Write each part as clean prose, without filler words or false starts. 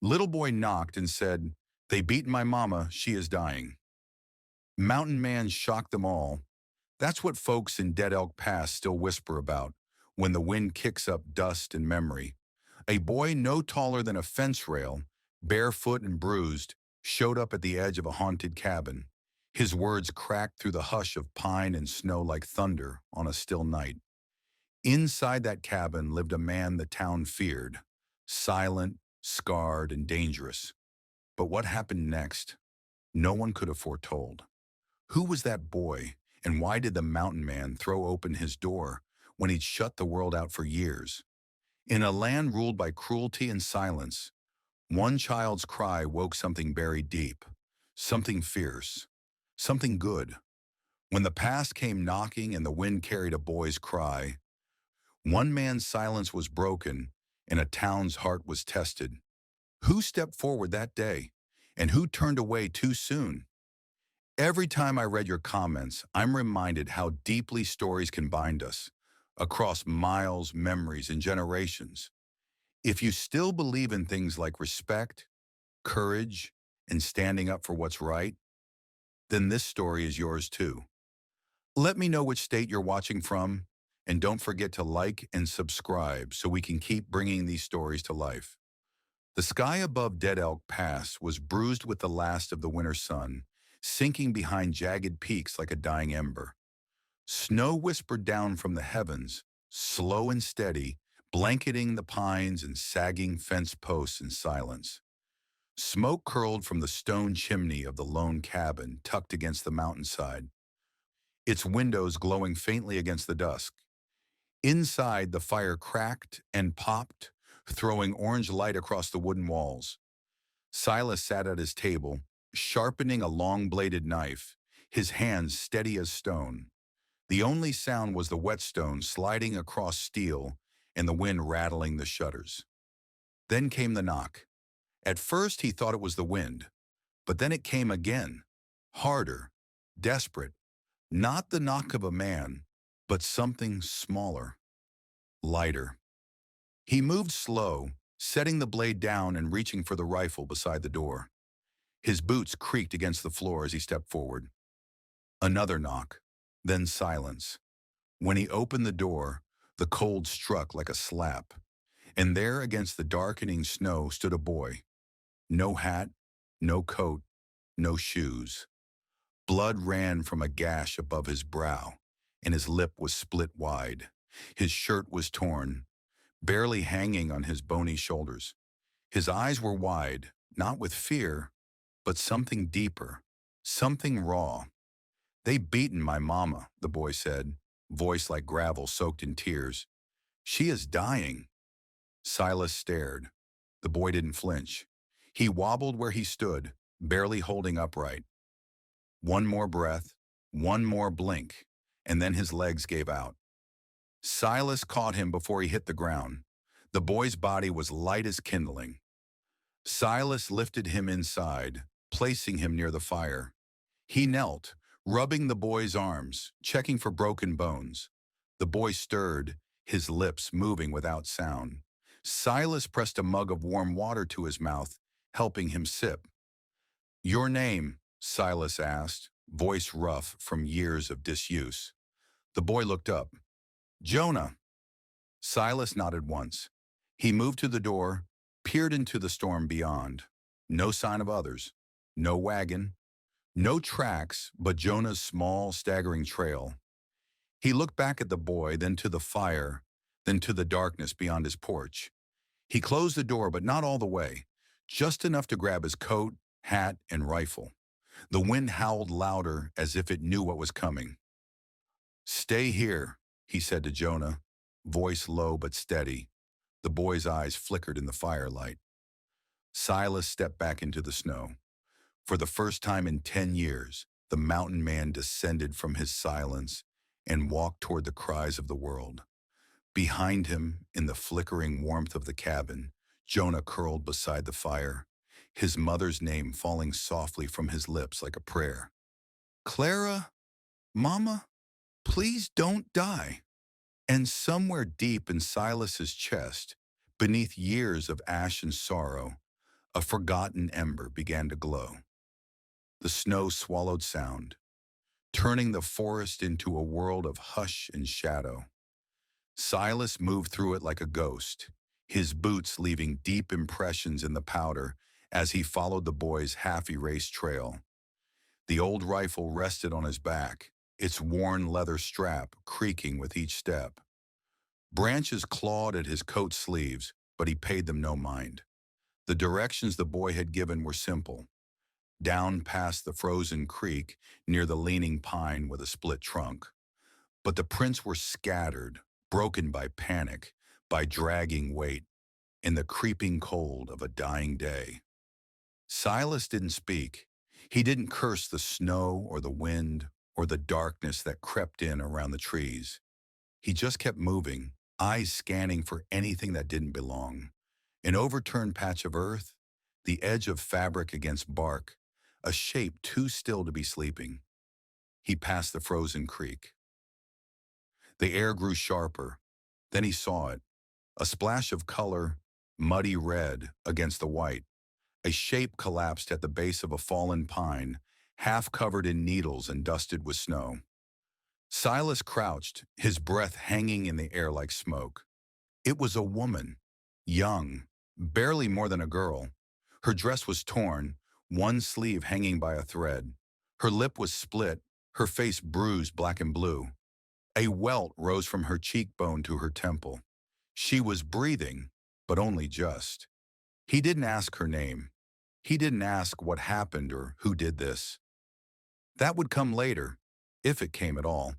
Little boy knocked and said, "They beaten my mama, she is dying." Mountain man shocked them all. That's what folks in Dead Elk Pass still whisper about when the wind kicks up dust and memory. A boy no taller than a fence rail, barefoot and bruised, showed up at the edge of a haunted cabin. His words cracked through the hush of pine and snow like thunder on a still night. Inside that cabin lived a man the town feared, silent, scarred, and dangerous. But what happened next? No one could have foretold. Who was that boy, and why did the mountain man throw open his door when he'd shut the world out for years? In a land ruled by cruelty and silence, one child's cry woke something buried deep, something fierce, something good. When the past came knocking and the wind carried a boy's cry, one man's silence was broken and a town's heart was tested. Who stepped forward that day, and who turned away too soon? Every time I read your comments, I'm reminded how deeply stories can bind us, across miles, memories, and generations. If you still believe in things like respect, courage, and standing up for what's right, then this story is yours too. Let me know which state you're watching from, and don't forget to like and subscribe so we can keep bringing these stories to life. The sky above Dead Elk Pass was bruised with the last of the winter sun, sinking behind jagged peaks like a dying ember. Snow whispered down from the heavens, slow and steady, blanketing the pines and sagging fence posts in silence. Smoke curled from the stone chimney of the lone cabin tucked against the mountainside, its windows glowing faintly against the dusk. Inside, the fire cracked and popped, throwing orange light across the wooden walls. Silas sat at his table, sharpening a long-bladed knife, his hands steady as stone. The only sound was the whetstone sliding across steel and the wind rattling the shutters. Then came the knock. At first he thought it was the wind, but then it came again, harder, desperate, not the knock of a man, but something smaller, lighter. He moved slow, setting the blade down and reaching for the rifle beside the door. His boots creaked against the floor as he stepped forward. Another knock, then silence. When he opened the door, the cold struck like a slap, and there against the darkening snow stood a boy. No hat, no coat, no shoes. Blood ran from a gash above his brow, and his lip was split wide. His shirt was torn, barely hanging on his bony shoulders. His eyes were wide, not with fear, but something deeper, something raw. "They beaten my mama," the boy said, voice like gravel soaked in tears. "She is dying." Silas stared. The boy didn't flinch. He wobbled where he stood, barely holding upright. One more breath, one more blink, and then his legs gave out. Silas caught him before he hit the ground. The boy's body was light as kindling. Silas lifted him inside, placing him near the fire. He knelt, rubbing the boy's arms, checking for broken bones. The boy stirred, his lips moving without sound. Silas pressed a mug of warm water to his mouth, helping him sip. "Your name?" Silas asked, voice rough from years of disuse. The boy looked up. "Jonah." Silas nodded once. He moved to the door, peered into the storm beyond. No sign of others. No wagon. No tracks, but Jonah's small, staggering trail. He looked back at the boy, then to the fire, then to the darkness beyond his porch. He closed the door, but not all the way, just enough to grab his coat, hat, and rifle. The wind howled louder as if it knew what was coming. "Stay here," he said to Jonah, voice low but steady. The boy's eyes flickered in the firelight. Silas stepped back into the snow. For the first time in 10 years, the mountain man descended from his silence and walked toward the cries of the world. Behind him, in the flickering warmth of the cabin, Jonah curled beside the fire, his mother's name falling softly from his lips like a prayer. "Clara, Mama, please don't die." And somewhere deep in Silas's chest, beneath years of ash and sorrow, A forgotten ember began to glow. The snow swallowed sound, turning the forest into a world of hush and shadow. Silas moved through it like a ghost, his boots leaving deep impressions in the powder as he followed the boy's half-erased trail. The old rifle rested on his back, its worn leather strap creaking with each step. Branches clawed at his coat sleeves, but he paid them no mind. The directions the boy had given were simple: down past the frozen creek near the leaning pine with a split trunk. But the prints were scattered, broken by panic, by dragging weight, in the creeping cold of a dying day. Silas didn't speak. He didn't curse the snow or the wind or the darkness that crept in around the trees. He just kept moving, eyes scanning for anything that didn't belong. An overturned patch of earth, the edge of fabric against bark, a shape too still to be sleeping. He passed the frozen creek. The air grew sharper. Then he saw it, a splash of color, muddy red against the white. A shape collapsed at the base of a fallen pine, half covered in needles and dusted with snow. Silas crouched, his breath hanging in the air like smoke. It was a woman, young, barely more than a girl. Her dress was torn, one sleeve hanging by a thread. Her lip was split, her face bruised black and blue. A welt rose from her cheekbone to her temple. She was breathing, but only just. He didn't ask her name. He didn't ask what happened or who did this. That would come later, if it came at all.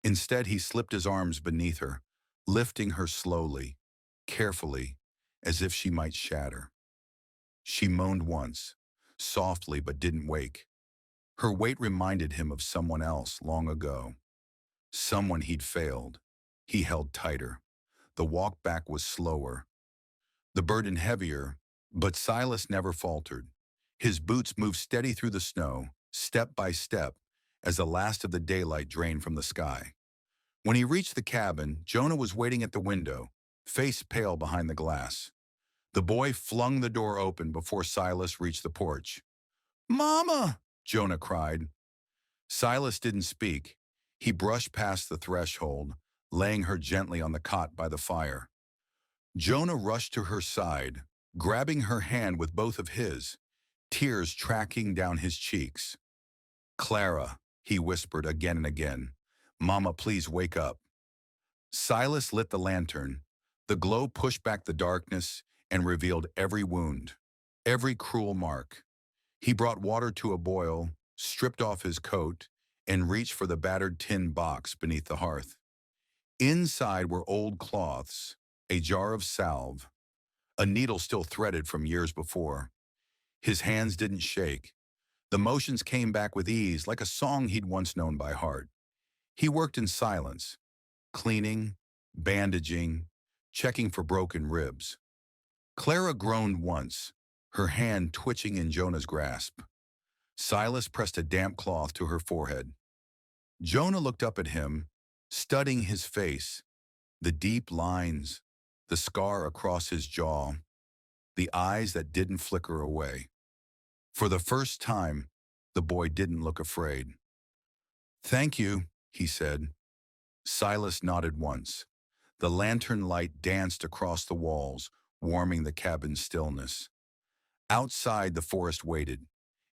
Instead, he slipped his arms beneath her, lifting her slowly, carefully, as if she might shatter. She moaned once, softly but didn't wake. Her weight reminded him of someone else long ago. Someone he'd failed. He held tighter. The walk back was slower, the burden heavier, but Silas never faltered. His boots moved steady through the snow, step by step, as the last of the daylight drained from the sky. When he reached the cabin, Jonah was waiting at the window, face pale behind the glass. The boy flung the door open before Silas reached the porch. "Mama!" Jonah cried. Silas didn't speak. He brushed past the threshold, laying her gently on the cot by the fire. Jonah rushed to her side, grabbing her hand with both of his, tears tracking down his cheeks. "Clara," he whispered again and again. "Mama, please wake up." Silas lit the lantern. The glow pushed back the darkness and revealed every wound, every cruel mark. He brought water to a boil, stripped off his coat, and reached for the battered tin box beneath the hearth. Inside were old cloths, a jar of salve, a needle still threaded from years before. His hands didn't shake. The motions came back with ease, like a song he'd once known by heart. He worked in silence, cleaning, bandaging, checking for broken ribs. Clara groaned once, her hand twitching in Jonah's grasp. Silas pressed a damp cloth to her forehead. Jonah looked up at him, studying his face, the deep lines, the scar across his jaw, the eyes that didn't flicker away. For the first time, the boy didn't look afraid. "Thank you," he said. Silas nodded once. The lantern light danced across the walls, warming the cabin's stillness. Outside, the forest waited.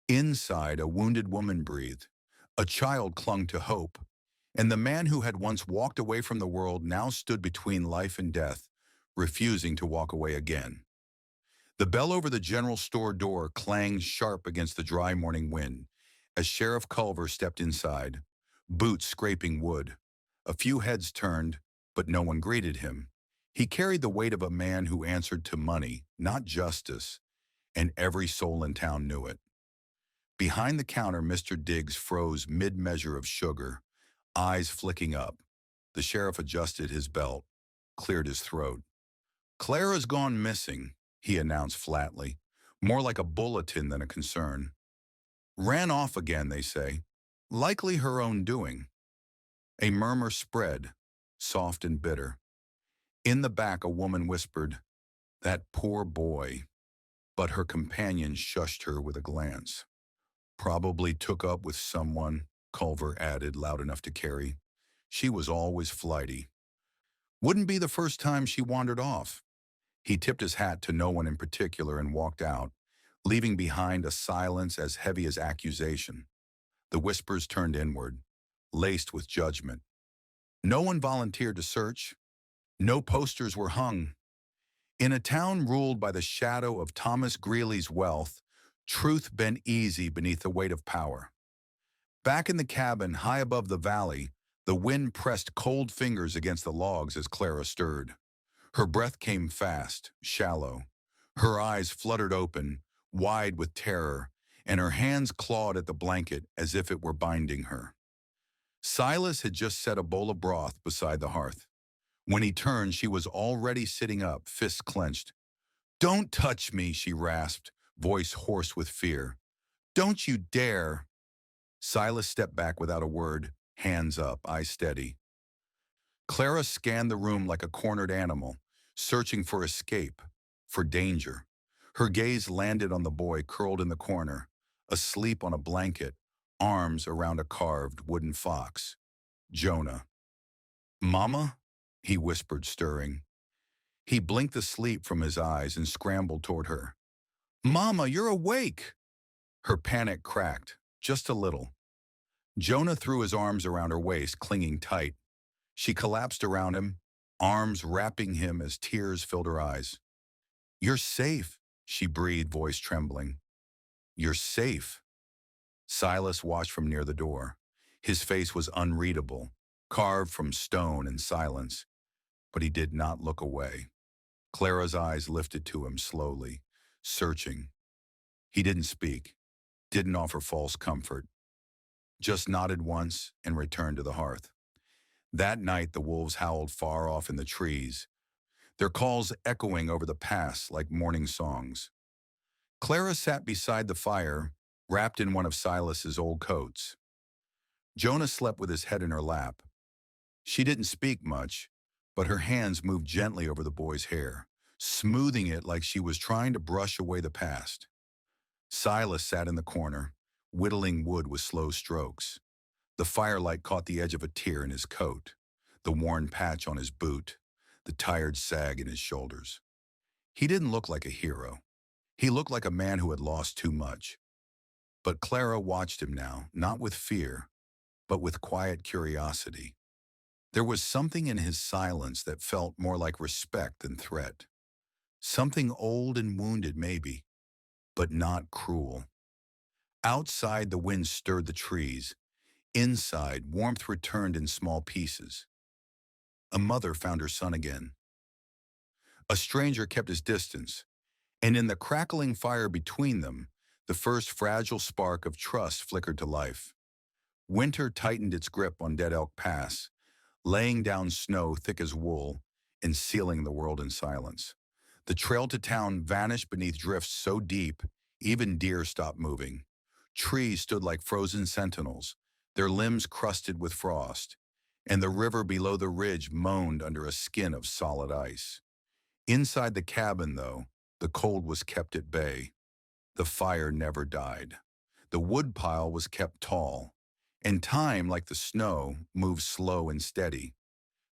Inside, a wounded woman breathed. A child clung to hope. And the man who had once walked away from the world now stood between life and death, refusing to walk away again. The bell over the general store door clanged sharp against the dry morning wind as Sheriff Culver stepped inside, boots scraping wood. A few heads turned, but no one greeted him. He carried the weight of a man who answered to money, not justice, and every soul in town knew it. Behind the counter, Mr. Diggs froze mid-measure of sugar, eyes flicking up. The sheriff adjusted his belt, cleared his throat. "Clara's gone missing," he announced flatly, more like a bulletin than a concern. "Ran off again, they say. Likely her own doing." A murmur spread, soft and bitter. In the back, a woman whispered, "That poor boy." but her companion shushed her with a glance. Probably took up with someone, Culver added, loud enough to carry. She was always flighty. Wouldn't be the first time she wandered off. He tipped his hat to no one in particular and walked out, leaving behind a silence as heavy as accusation. The whispers turned inward, laced with judgment. No one volunteered to search. No posters were hung. In a town ruled by the shadow of Thomas Greeley's wealth, truth bent easy beneath the weight of power. Back in the cabin, high above the valley, the wind pressed cold fingers against the logs as Clara stirred. Her breath came fast, shallow. Her eyes fluttered open, wide with terror, and her hands clawed at the blanket as if it were binding her. Silas had just set a bowl of broth beside the hearth. When he turned, she was already sitting up, fists clenched. "Don't touch me," she rasped, voice hoarse with fear. "Don't you dare!" Silas stepped back without a word, hands up, eyes steady. Clara scanned the room like a cornered animal, searching for escape, for danger. Her gaze landed on the boy curled in the corner, asleep on a blanket, arms around a carved wooden fox. Jonah. "Mama?" he whispered, stirring. He blinked the sleep from his eyes and scrambled toward her. "Mama, you're awake!" Her panic cracked, just a little. Jonah threw his arms around her waist, clinging tight. She collapsed around him, arms wrapping him as tears filled her eyes. "You're safe," she breathed, voice trembling. "You're safe." Silas watched from near the door. His face was unreadable, carved from stone and silence, but he did not look away. Clara's eyes lifted to him slowly, searching. He didn't speak, didn't offer false comfort, just nodded once and returned to the hearth. That night the wolves howled far off in the trees, their calls echoing over the pass like morning songs. Clara sat beside the fire, wrapped in one of Silas's old coats. Jonah slept with his head in her lap. She didn't speak much, but her hands moved gently over the boy's hair, smoothing it like she was trying to brush away the past. Silas sat in the corner, whittling wood with slow strokes. The firelight caught the edge of a tear in his coat, the worn patch on his boot, the tired sag in his shoulders. He didn't look like a hero. He looked like a man who had lost too much. But Clara watched him now, not with fear, but with quiet curiosity. There was something in his silence that felt more like respect than threat. Something old and wounded, maybe, but not cruel. Outside, the wind stirred the trees. Inside, warmth returned in small pieces. A mother found her son again. A stranger kept his distance, and in the crackling fire between them, the first fragile spark of trust flickered to life. Winter tightened its grip on Dead Elk Pass, laying down snow thick as wool and sealing the world in silence. The trail to town vanished beneath drifts so deep, even deer stopped moving. Trees stood like frozen sentinels, their limbs crusted with frost, and the river below the ridge moaned under a skin of solid ice. Inside the cabin, though, the cold was kept at bay. The fire never died. The woodpile was kept tall, and time, like the snow, moved slow and steady.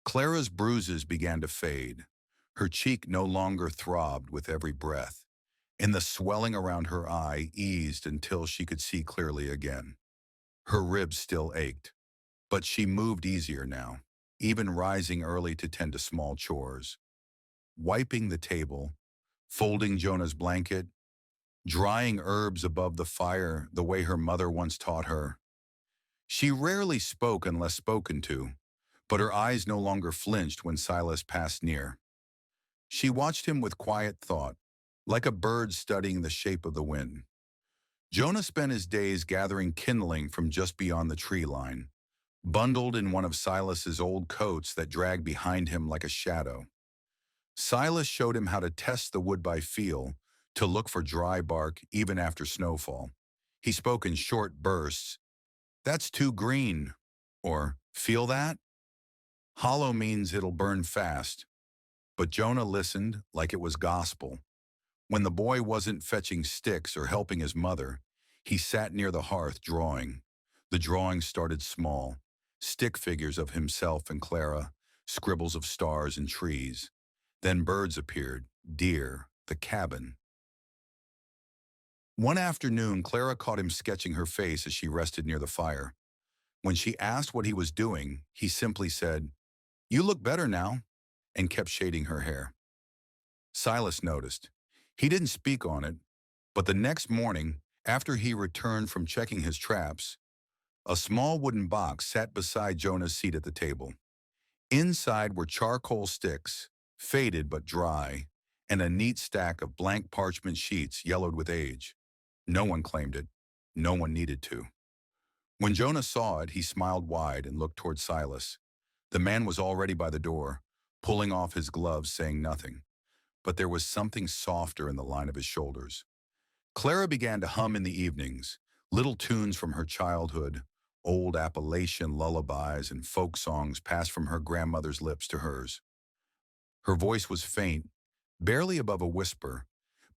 Clara's bruises began to fade. Her cheek no longer throbbed with every breath, and the swelling around her eye eased until she could see clearly again. Her ribs still ached, but she moved easier now, even rising early to tend to small chores. Wiping the table, folding Jonah's blanket, drying herbs above the fire the way her mother once taught her. She rarely spoke unless spoken to, but her eyes no longer flinched when Silas passed near. She watched him with quiet thought, like a bird studying the shape of the wind. Jonah spent his days gathering kindling from just beyond the tree line, bundled in one of Silas's old coats that dragged behind him like a shadow. Silas showed him how to test the wood by feel, to look for dry bark even after snowfall. He spoke in short bursts. "That's too green," or "Feel that? Hollow means it'll burn fast." But Jonah listened like it was gospel. When the boy wasn't fetching sticks or helping his mother, he sat near the hearth drawing. The drawing started small, stick figures of himself and Clara, scribbles of stars and trees. Then birds appeared, deer, the cabin. One afternoon, Clara caught him sketching her face as she rested near the fire. When she asked what he was doing, he simply said, "You look better now," and kept shading her hair. Silas noticed. He didn't speak on it, but the next morning, after he returned from checking his traps, a small wooden box sat beside Jonah's seat at the table. Inside were charcoal sticks, faded but dry, and a neat stack of blank parchment sheets yellowed with age. No one claimed it. No one needed to. When Jonah saw it, he smiled wide and looked toward Silas. The man was already by the door, pulling off his gloves, saying nothing. But there was something softer in the line of his shoulders. Clara began to hum in the evenings, little tunes from her childhood, old Appalachian lullabies and folk songs passed from her grandmother's lips to hers. Her voice was faint, barely above a whisper,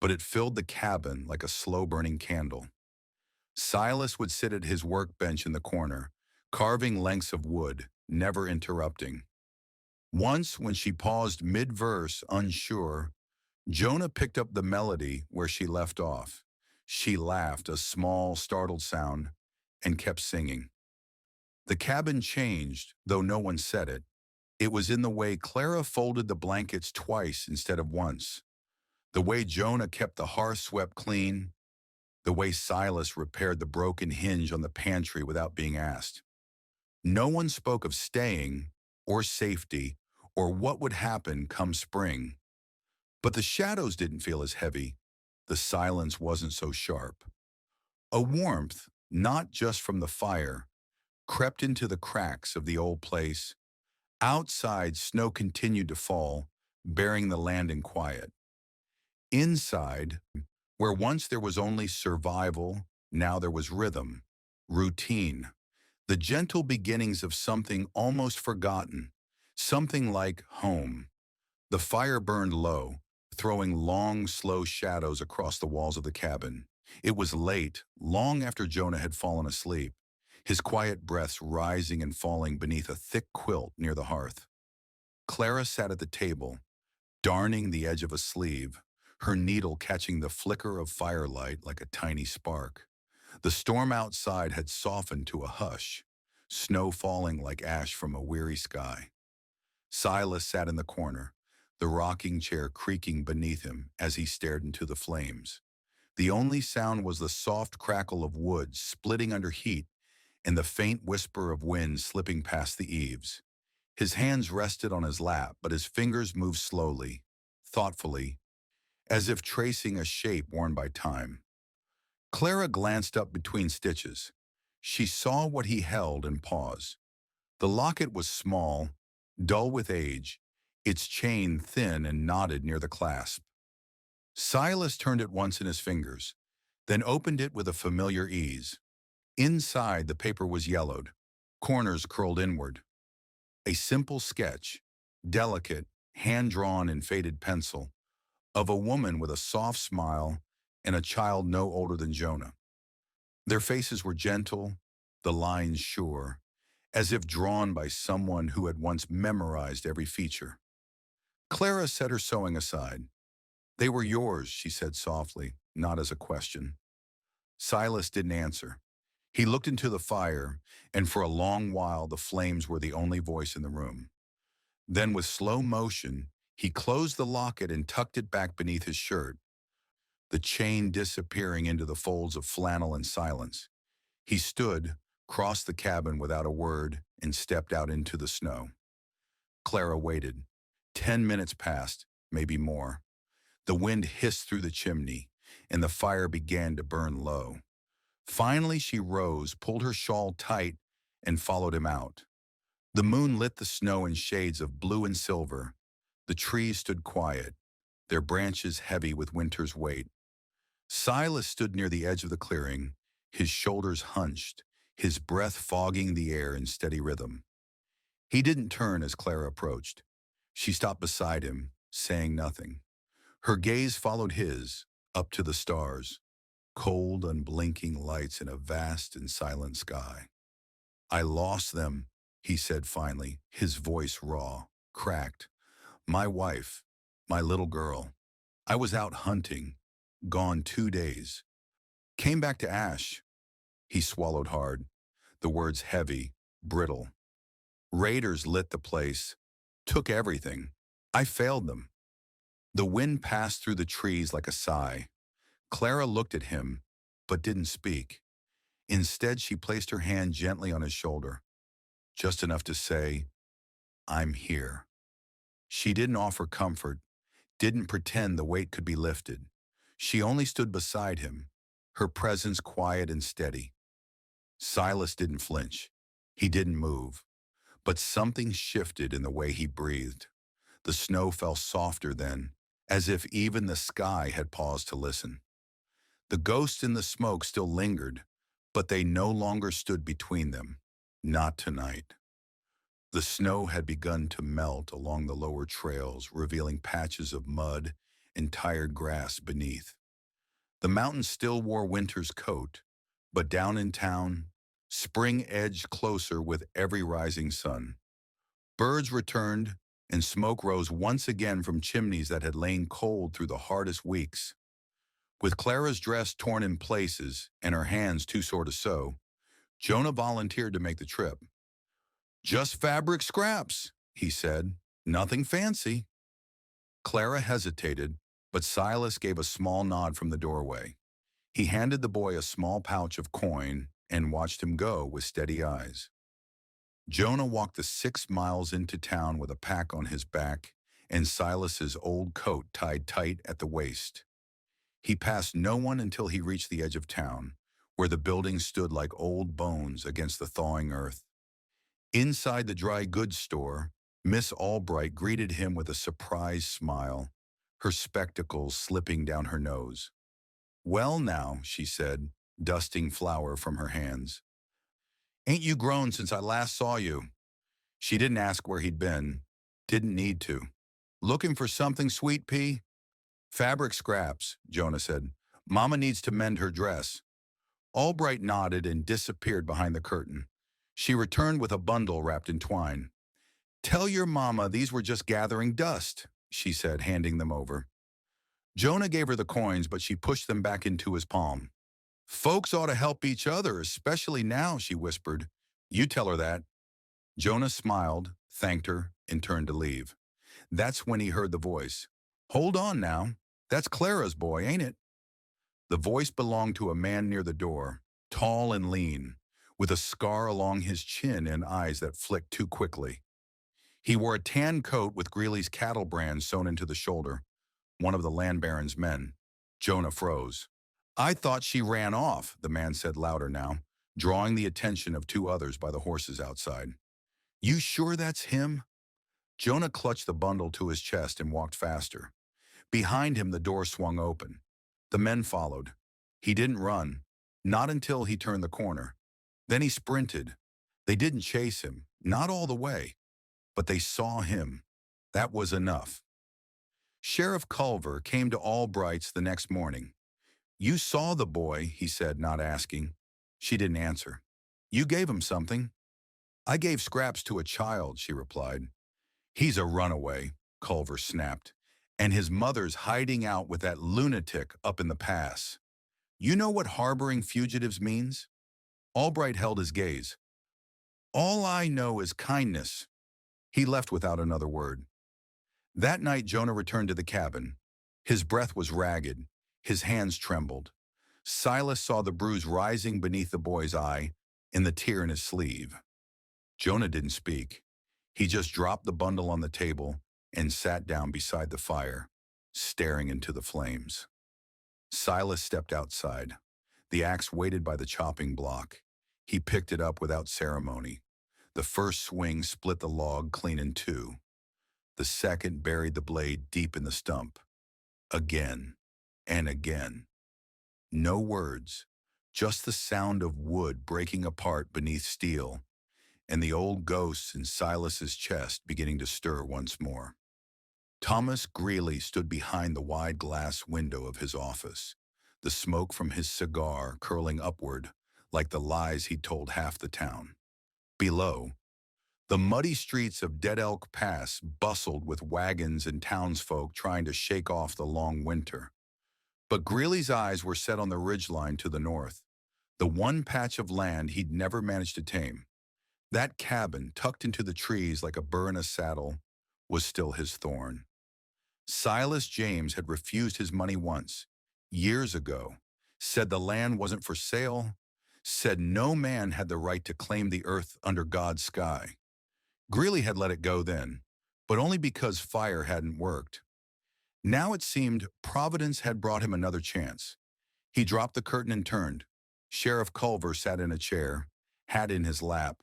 but it filled the cabin like a slow-burning candle. Silas would sit at his workbench in the corner, carving lengths of wood, never interrupting. Once, when she paused mid-verse, unsure, Jonah picked up the melody where she left off. She laughed, a small, startled sound, and kept singing. The cabin changed, though no one said it. It was in the way Clara folded the blankets twice instead of once, the way Jonah kept the hearth swept clean, the way Silas repaired the broken hinge on the pantry without being asked. No one spoke of staying, or safety, or what would happen come spring. But the shadows didn't feel as heavy. The silence wasn't so sharp. A warmth, not just from the fire, crept into the cracks of the old place. Outside, snow continued to fall, burying the land in quiet. Inside, where once there was only survival, now there was rhythm, routine, the gentle beginnings of something almost forgotten, something like home. The fire burned low, throwing long, slow shadows across the walls of the cabin. It was late, long after Jonah had fallen asleep, his quiet breaths rising and falling beneath a thick quilt near the hearth. Clara sat at the table, darning the edge of a sleeve, her needle catching the flicker of firelight like a tiny spark. The storm outside had softened to a hush, snow falling like ash from a weary sky. Silas sat in the corner, the rocking chair creaking beneath him as he stared into the flames. The only sound was the soft crackle of wood splitting under heat and the faint whisper of wind slipping past the eaves. His hands rested on his lap, but his fingers moved slowly, thoughtfully, as if tracing a shape worn by time. Clara glanced up between stitches. She saw what he held and paused. The locket was small, dull with age, its chain thin and knotted near the clasp. Silas turned it once in his fingers, then opened it with a familiar ease. Inside, the paper was yellowed, corners curled inward. A simple sketch, delicate, hand-drawn in faded pencil, of a woman with a soft smile and a child no older than Jonah. Their faces were gentle, the lines sure, as if drawn by someone who had once memorized every feature. Clara set her sewing aside. "They were yours," she said softly, not as a question. Silas didn't answer. He looked into the fire, and for a long while the flames were the only voice in the room. Then with slow motion, he closed the locket and tucked it back beneath his shirt, the chain disappearing into the folds of flannel in silence. He stood, crossed the cabin without a word, and stepped out into the snow. Clara waited. 10 minutes passed, maybe more. The wind hissed through the chimney, and the fire began to burn low. Finally, she rose, pulled her shawl tight, and followed him out. The moon lit the snow in shades of blue and silver. The trees stood quiet, their branches heavy with winter's weight. Silas stood near the edge of the clearing, his shoulders hunched, his breath fogging the air in steady rhythm. He didn't turn as Clara approached. She stopped beside him, saying nothing. Her gaze followed his, up to the stars, cold, unblinking lights in a vast and silent sky. I lost them, he said finally, his voice raw, cracked. My wife, my little girl. I was out hunting, gone 2 days. Came back to Ash. He swallowed hard, the words heavy, brittle. Raiders lit the place, took everything. I failed them. The wind passed through the trees like a sigh. Clara looked at him, but didn't speak. Instead, she placed her hand gently on his shoulder, just enough to say, I'm here. She didn't offer comfort, didn't pretend the weight could be lifted. She only stood beside him, her presence quiet and steady. Silas didn't flinch. He didn't move. But something shifted in the way he breathed. The snow fell softer then, as if even the sky had paused to listen. The ghosts in the smoke still lingered, but they no longer stood between them. Not tonight. The snow had begun to melt along the lower trails, revealing patches of mud and tired grass beneath. The mountains still wore winter's coat, but down in town, spring edged closer with every rising sun. Birds returned, and smoke rose once again from chimneys that had lain cold through the hardest weeks. With Clara's dress torn in places and her hands too sore to sew, Jonah volunteered to make the trip. Just fabric scraps, he said. Nothing fancy. Clara hesitated, but Silas gave a small nod from the doorway. He handed the boy a small pouch of coin and watched him go with steady eyes. Jonah walked the 6 miles into town with a pack on his back and Silas's old coat tied tight at the waist. He passed no one until he reached the edge of town, where the buildings stood like old bones against the thawing earth. Inside the dry goods store, Miss Albright greeted him with a surprised smile, her spectacles slipping down her nose. Well now, she said, dusting flour from her hands. Ain't you grown since I last saw you? She didn't ask where he'd been. Didn't need to. Looking for something, sweet pea? Fabric scraps, Jonah said. Mama needs to mend her dress. Albright nodded and disappeared behind the curtain. She returned with a bundle wrapped in twine. Tell your mama these were just gathering dust, she said, handing them over. Jonah gave her the coins, but she pushed them back into his palm. Folks ought to help each other, especially now, she whispered. You tell her that. Jonah smiled, thanked her, and turned to leave. That's when he heard the voice. Hold on now. That's Clara's boy, ain't it? The voice belonged to a man near the door, tall and lean, with a scar along his chin and eyes that flicked too quickly. He wore a tan coat with Greeley's cattle brand sewn into the shoulder, one of the land baron's men. Jonah froze. I thought she ran off, the man said louder now, drawing the attention of 2 others by the horses outside. You sure that's him? Jonah clutched the bundle to his chest and walked faster. Behind him, the door swung open. The men followed. He didn't run, not until he turned the corner. Then he sprinted. They didn't chase him, not all the way, but they saw him. That was enough. Sheriff Culver came to Albright's the next morning. You saw the boy, he said, not asking. She didn't answer. You gave him something. I gave scraps to a child, she replied. He's a runaway, Culver snapped, and his mother's hiding out with that lunatic up in the pass. You know what harboring fugitives means? Albright held his gaze. All I know is kindness. He left without another word. That night, Jonah returned to the cabin. His breath was ragged. His hands trembled. Silas saw the bruise rising beneath the boy's eye and the tear in his sleeve. Jonah didn't speak. He just dropped the bundle on the table and sat down beside the fire, staring into the flames. Silas stepped outside. The axe waited by the chopping block. He picked it up without ceremony. The first swing split the log clean in 2. The second buried the blade deep in the stump. Again and again. No words, just the sound of wood breaking apart beneath steel, and the old ghosts in Silas's chest beginning to stir once more. Thomas Greeley stood behind the wide glass window of his office, the smoke from his cigar curling upward like the lies he'd told half the town. Below, the muddy streets of Dead Elk Pass bustled with wagons and townsfolk trying to shake off the long winter. But Greeley's eyes were set on the ridgeline to the north, the one patch of land he'd never managed to tame. That cabin, tucked into the trees like a burr in a saddle, was still his thorn. Silas James had refused his money once, years ago, said the land wasn't for sale, said no man had the right to claim the earth under God's sky. Greeley had let it go then, but only because fire hadn't worked. Now it seemed Providence had brought him another chance. He dropped the curtain and turned. Sheriff Culver sat in a chair, hat in his lap,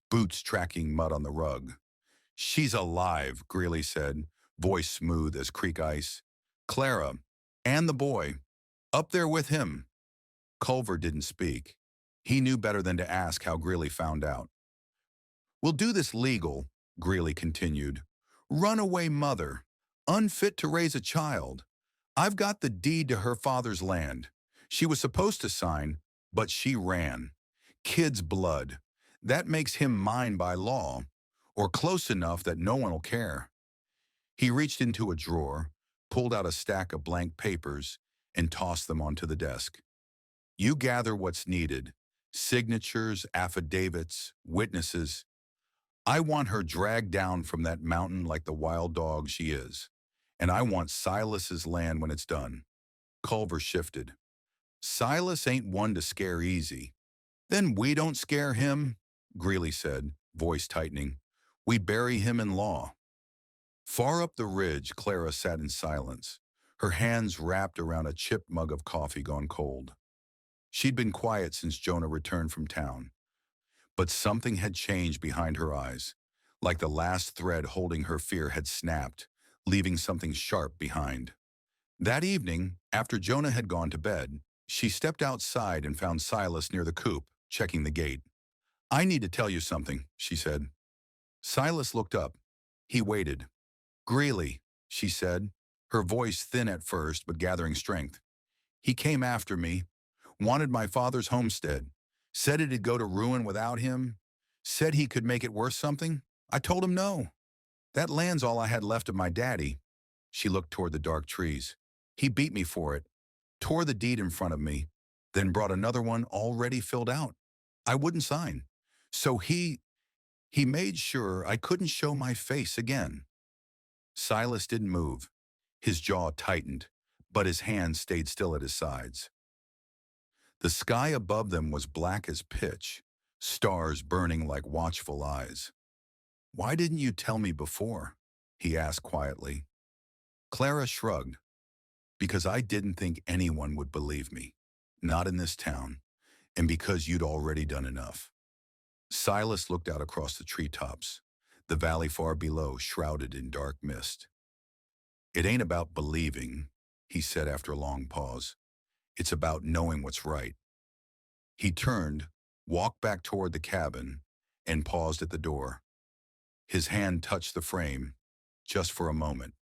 boots tracking mud on the rug. "She's alive," Greeley said, voice smooth as creek ice. "Clara, and the boy, up there with him." Culver didn't speak. He knew better than to ask how Greeley found out. "We'll do this legal," Greeley continued. "Runaway mother, unfit to raise a child. I've got the deed to her father's land. She was supposed to sign, but she ran. Kid's blood. That makes him mine by law, or close enough that no one will care." He reached into a drawer, pulled out a stack of blank papers, and tossed them onto the desk. "You gather what's needed. Signatures, affidavits, witnesses. I want her dragged down from that mountain like the wild dog she is. And I want Silas's land when it's done." Culver shifted. "Silas ain't one to scare easy." "Then we don't scare him," Greeley said, voice tightening. "We bury him in law." Far up the ridge, Clara sat in silence, her hands wrapped around a chipped mug of coffee gone cold. She'd been quiet since Jonah returned from town, but something had changed behind her eyes, like the last thread holding her fear had snapped, leaving something sharp behind. That evening, after Jonah had gone to bed, she stepped outside and found Silas near the coop, checking the gate. "I need to tell you something," she said. Silas looked up. He waited. "Greeley," she said, her voice thin at first but gathering strength. "He came after me, wanted my father's homestead, said it'd go to ruin without him, said he could make it worth something. I told him no. That land's all I had left of my daddy." She looked toward the dark trees. "He beat me for it, tore the deed in front of me, then brought another one already filled out. I wouldn't sign. So he made sure I couldn't show my face again." Silas didn't move. His jaw tightened, but his hands stayed still at his sides. The sky above them was black as pitch, stars burning like watchful eyes. "Why didn't you tell me before?" he asked quietly. Clara shrugged. "Because I didn't think anyone would believe me. Not in this town. And because you'd already done enough." Silas looked out across the treetops, the valley far below shrouded in dark mist. "It ain't about believing," he said after a long pause. "It's about knowing what's right." He turned, walked back toward the cabin, and paused at the door. His hand touched the frame, just for a moment.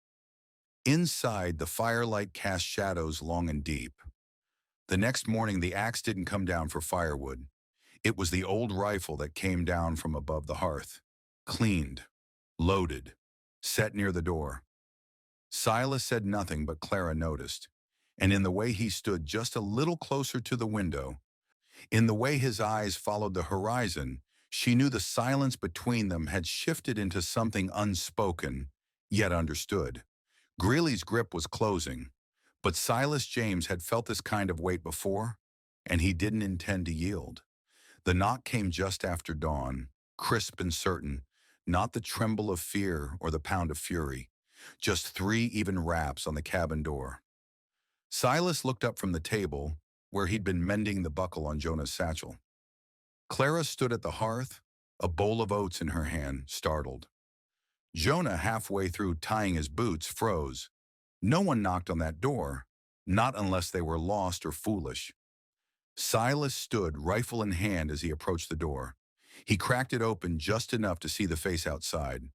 Inside, the firelight cast shadows long and deep. The next morning, the axe didn't come down for firewood. It was the old rifle that came down from above the hearth, cleaned, loaded, set near the door. Silas said nothing, but Clara noticed, and in the way he stood just a little closer to the window, in the way his eyes followed the horizon, she knew the silence between them had shifted into something unspoken, yet understood. Greeley's grip was closing, but Silas James had felt this kind of weight before, and he didn't intend to yield. The knock came just after dawn, crisp and certain, not the tremble of fear or the pound of fury, just 3 even raps on the cabin door. Silas looked up from the table, where he'd been mending the buckle on Jonah's satchel. Clara stood at the hearth, a bowl of oats in her hand, startled. Jonah, halfway through tying his boots, froze. No one knocked on that door, not unless they were lost or foolish. Silas stood, rifle in hand, as he approached the door. He cracked it open just enough to see the face outside.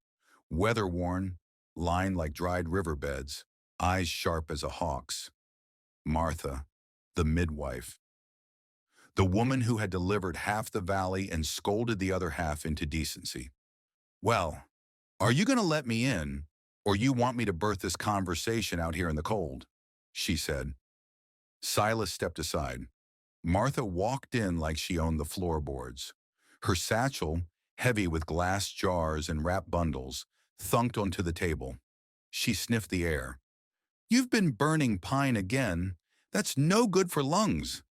Weather-worn, lined like dried riverbeds, eyes sharp as a hawk's. Martha, the midwife, the woman who had delivered half the valley and scolded the other half into decency. Well, are you going to let me in, or you want me to birth this conversation out here in the cold? She said. Silas stepped aside. Martha walked in like she owned the floorboards. Her satchel, heavy with glass jars and wrapped bundles, thunked onto the table. She sniffed the air. You've been burning pine again. That's no good for lungs.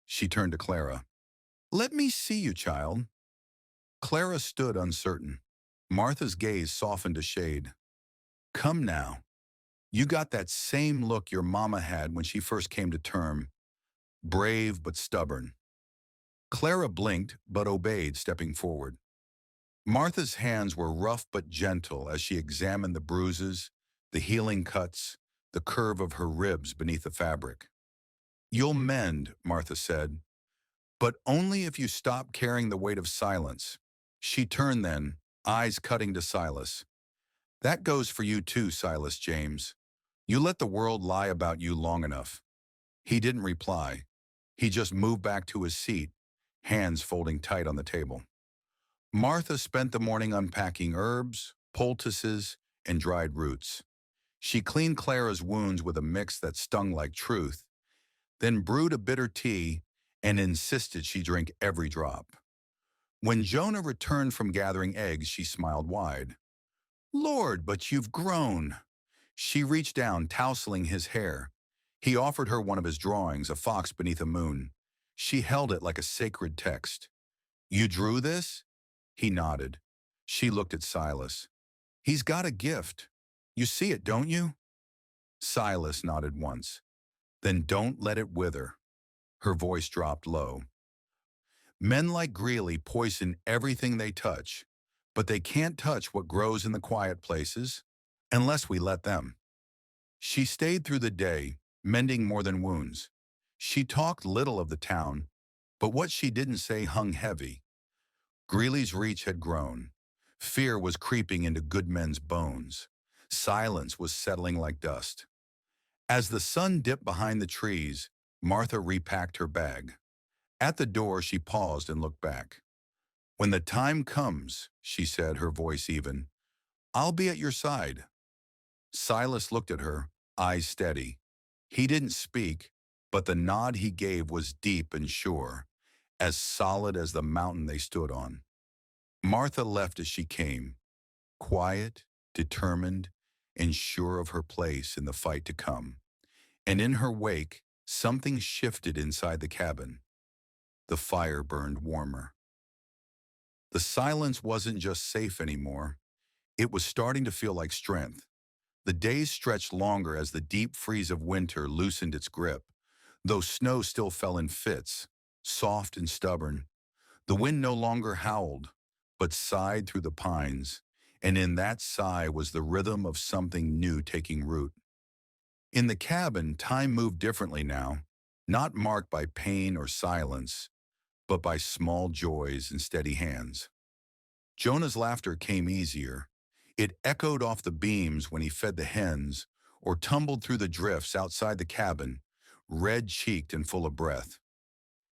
She turned to Clara. Let me see you, child. Clara stood uncertain. Martha's gaze softened a shade. Come now. You got that same look your mama had when she first came to term. Brave but stubborn. Clara blinked but obeyed, stepping forward. Martha's hands were rough but gentle as she examined the bruises, the healing cuts, the curve of her ribs beneath the fabric. You'll mend, Martha said, but only if you stop carrying the weight of silence. She turned then, eyes cutting to Silas. That goes for you too, Silas James. You let the world lie about you long enough. He didn't reply. He just moved back to his seat, hands folding tight on the table. Martha spent the morning unpacking herbs, poultices, and dried roots. She cleaned Clara's wounds with a mix that stung like truth, then brewed a bitter tea and insisted she drink every drop. When Jonah returned from gathering eggs, she smiled wide. Lord, but you've grown. She reached down, tousling his hair. He offered her one of his drawings, a fox beneath a moon. She held it like a sacred text. You drew this? He nodded. She looked at Silas. He's got a gift. You see it, don't you? Silas nodded once. Then don't let it wither. Her voice dropped low. Men like Greeley poison everything they touch, but they can't touch what grows in the quiet places, unless we let them. She stayed through the day, mending more than wounds. She talked little of the town, but what she didn't say hung heavy. Greeley's reach had grown. Fear was creeping into good men's bones. Silence was settling like dust. As the sun dipped behind the trees, Martha repacked her bag. At the door, she paused and looked back. When the time comes, she said, her voice even, I'll be at your side. Silas looked at her, eyes steady. He didn't speak, but the nod he gave was deep and sure, as solid as the mountain they stood on. Martha left as she came, quiet, determined, and sure of her place in the fight to come. And in her wake, something shifted inside the cabin. The fire burned warmer. The silence wasn't just safe anymore. It was starting to feel like strength. The days stretched longer as the deep freeze of winter loosened its grip, though snow still fell in fits, soft and stubborn. The wind no longer howled, but sighed through the pines, and in that sigh was the rhythm of something new taking root. In the cabin, time moved differently now, not marked by pain or silence, but by small joys and steady hands. Jonah's laughter came easier. It echoed off the beams when he fed the hens or tumbled through the drifts outside the cabin, red-cheeked and full of breath.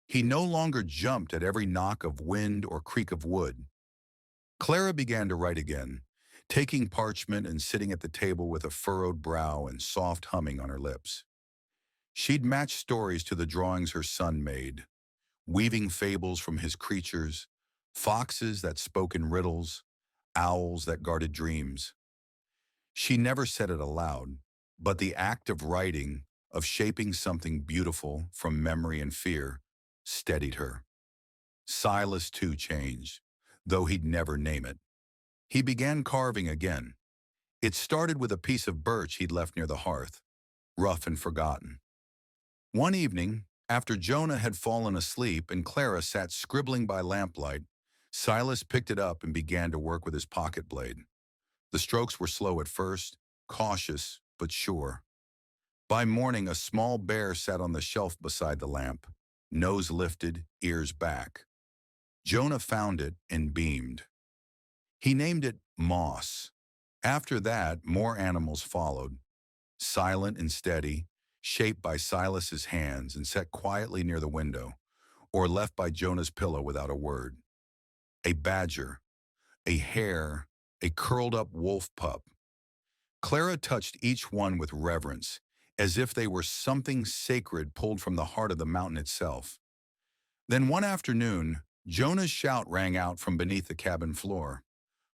He no longer jumped at every knock of wind or creak of wood. Clara began to write again, taking parchment and sitting at the table with a furrowed brow and soft humming on her lips. She'd matched stories to the drawings her son made, weaving fables from his creatures, foxes that spoke in riddles, owls that guarded dreams. She never said it aloud, but the act of writing, of shaping something beautiful from memory and fear, steadied her. Silas, too, changed, though he'd never name it. He began carving again. It started with a piece of birch he'd left near the hearth, rough and forgotten. One evening, after Jonah had fallen asleep and Clara sat scribbling by lamplight, Silas picked it up and began to work with his pocket blade. The strokes were slow at first, cautious but sure. By morning, a small bear sat on the shelf beside the lamp, nose lifted, ears back. Jonah found it and beamed. He named it Moss, After that, more animals followed, silent and steady, shaped by Silas's hands and set quietly near the window, or left by Jonah's pillow without a word. A badger, a hare, a curled-up wolf pup. Clara touched each one with reverence, as if they were something sacred pulled from the heart of the mountain itself. Then one afternoon, Jonah's shout rang out from beneath the cabin floor.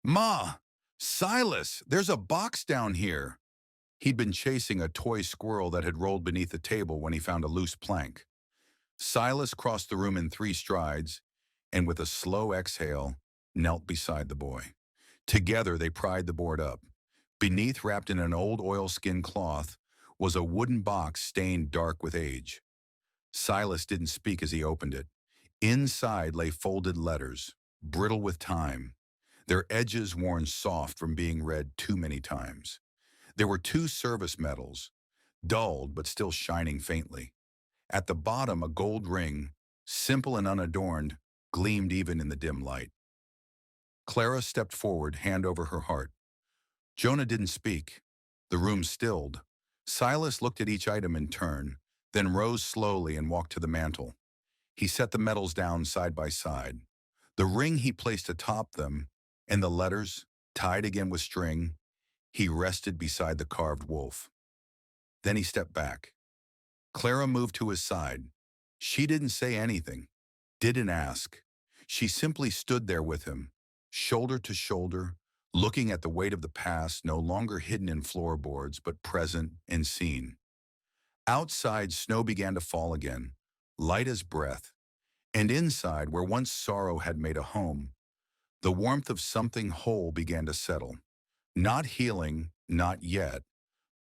"Ma! Silas, there's a box down here!" He'd been chasing a toy squirrel that had rolled beneath the table when he found a loose plank. Silas crossed the room in 3 strides, and with a slow exhale, knelt beside the boy. Together they pried the board up. Beneath, wrapped in an old oilskin cloth, was a wooden box stained dark with age. Silas didn't speak as he opened it. Inside lay folded letters, brittle with time, their edges worn soft from being read too many times. There were 2 service medals, dulled but still shining faintly. At the bottom, a gold ring, simple and unadorned, gleamed even in the dim light. Clara stepped forward, hand over her heart. Jonah didn't speak. The room stilled. Silas looked at each item in turn, then rose slowly and walked to the mantel. He set the medals down side by side. The ring he placed atop them, and the letters, tied again with string, he rested beside the carved wolf. Then he stepped back. Clara moved to his side. She didn't say anything, didn't ask. She simply stood there with him, shoulder to shoulder, looking at the weight of the past no longer hidden in floorboards but present and seen. Outside, snow began to fall again, light as breath, and inside, where once sorrow had made a home, the warmth of something whole began to settle. Not healing, not yet,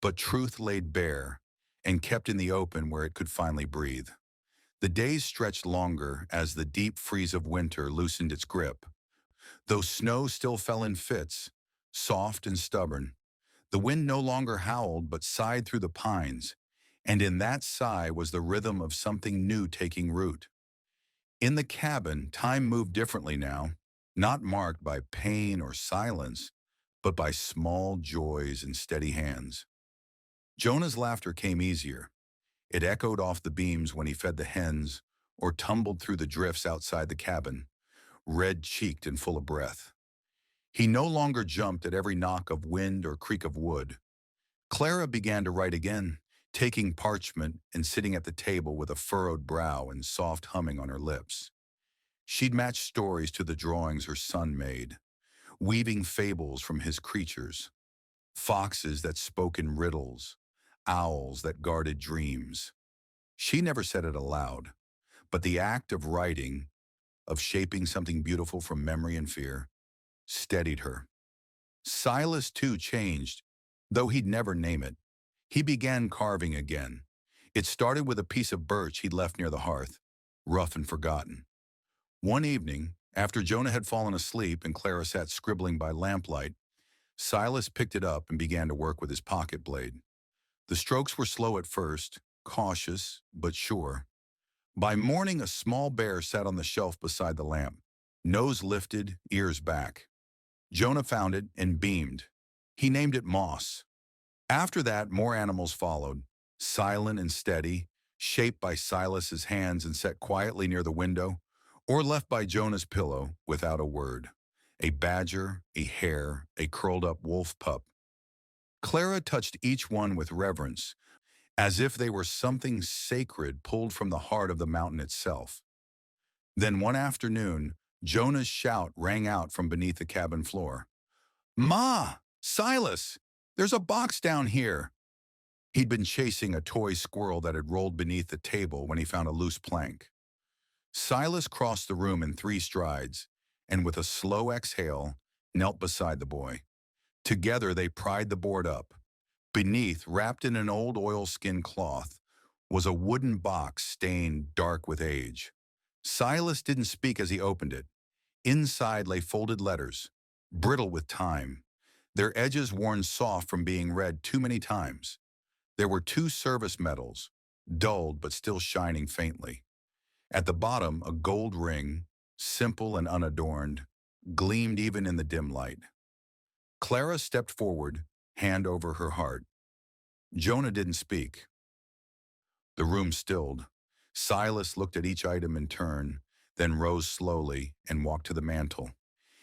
but truth laid bare and kept in the open where it could finally breathe. The days stretched longer as the deep freeze of winter loosened its grip. Though snow still fell in fits, soft and stubborn, the wind no longer howled but sighed through the pines, and in that sigh was the rhythm of something new taking root. In the cabin, time moved differently now, not marked by pain or silence, but by small joys and steady hands. Jonah's laughter came easier. It echoed off the beams when he fed the hens or tumbled through the drifts outside the cabin, red-cheeked and full of breath. He no longer jumped at every knock of wind or creak of wood. Clara began to write again, taking parchment and sitting at the table with a furrowed brow and soft humming on her lips. She'd match stories to the drawings her son made, weaving fables from his creatures, foxes that spoke in riddles, owls that guarded dreams. She never said it aloud, but the act of writing, of shaping something beautiful from memory and fear, steadied her. Silas, too, changed, though he'd never name it. He began carving again. It started with a piece of birch he'd left near the hearth, rough and forgotten. One evening, after Jonah had fallen asleep and Clara sat scribbling by lamplight, Silas picked it up and began to work with his pocket blade. The strokes were slow at first, cautious but sure. By morning, a small bear sat on the shelf beside the lamp, nose lifted, ears back. Jonah found it and beamed. He named it Moss. After that, more animals followed, silent and steady, shaped by Silas's hands and set quietly near the window, or left by Jonah's pillow without a word. A badger, a hare, a curled-up wolf pup. Clara touched each one with reverence, as if they were something sacred pulled from the heart of the mountain itself. Then one afternoon, Jonah's shout rang out from beneath the cabin floor. "Ma! Silas! There's a box down here!" He'd been chasing a toy squirrel that had rolled beneath the table when he found a loose plank. Silas crossed the room in 3 strides, and with a slow exhale, knelt beside the boy. Together they pried the board up. Beneath, wrapped in an old oilskin cloth, was a wooden box stained dark with age. Silas didn't speak as he opened it. Inside lay folded letters, brittle with time, their edges worn soft from being read too many times. There were 2 service medals, dulled but still shining faintly. At the bottom, a gold ring, simple and unadorned, gleamed even in the dim light. Clara stepped forward, hand over her heart. Jonah didn't speak. The room stilled. Silas looked at each item in turn, then rose slowly and walked to the mantel.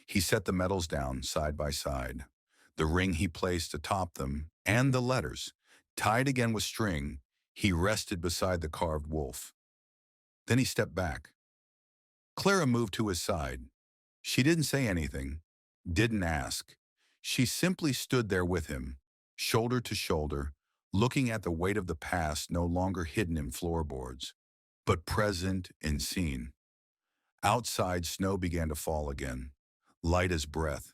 He set the medals down side by side. The ring he placed atop them, and the letters, tied again with string, he rested beside the carved wolf. Then he stepped back. Clara moved to his side. She didn't say anything, didn't ask. She simply stood there with him, shoulder to shoulder, looking at the weight of the past no longer hidden in floorboards, but present and seen. Outside, snow began to fall again, light as breath.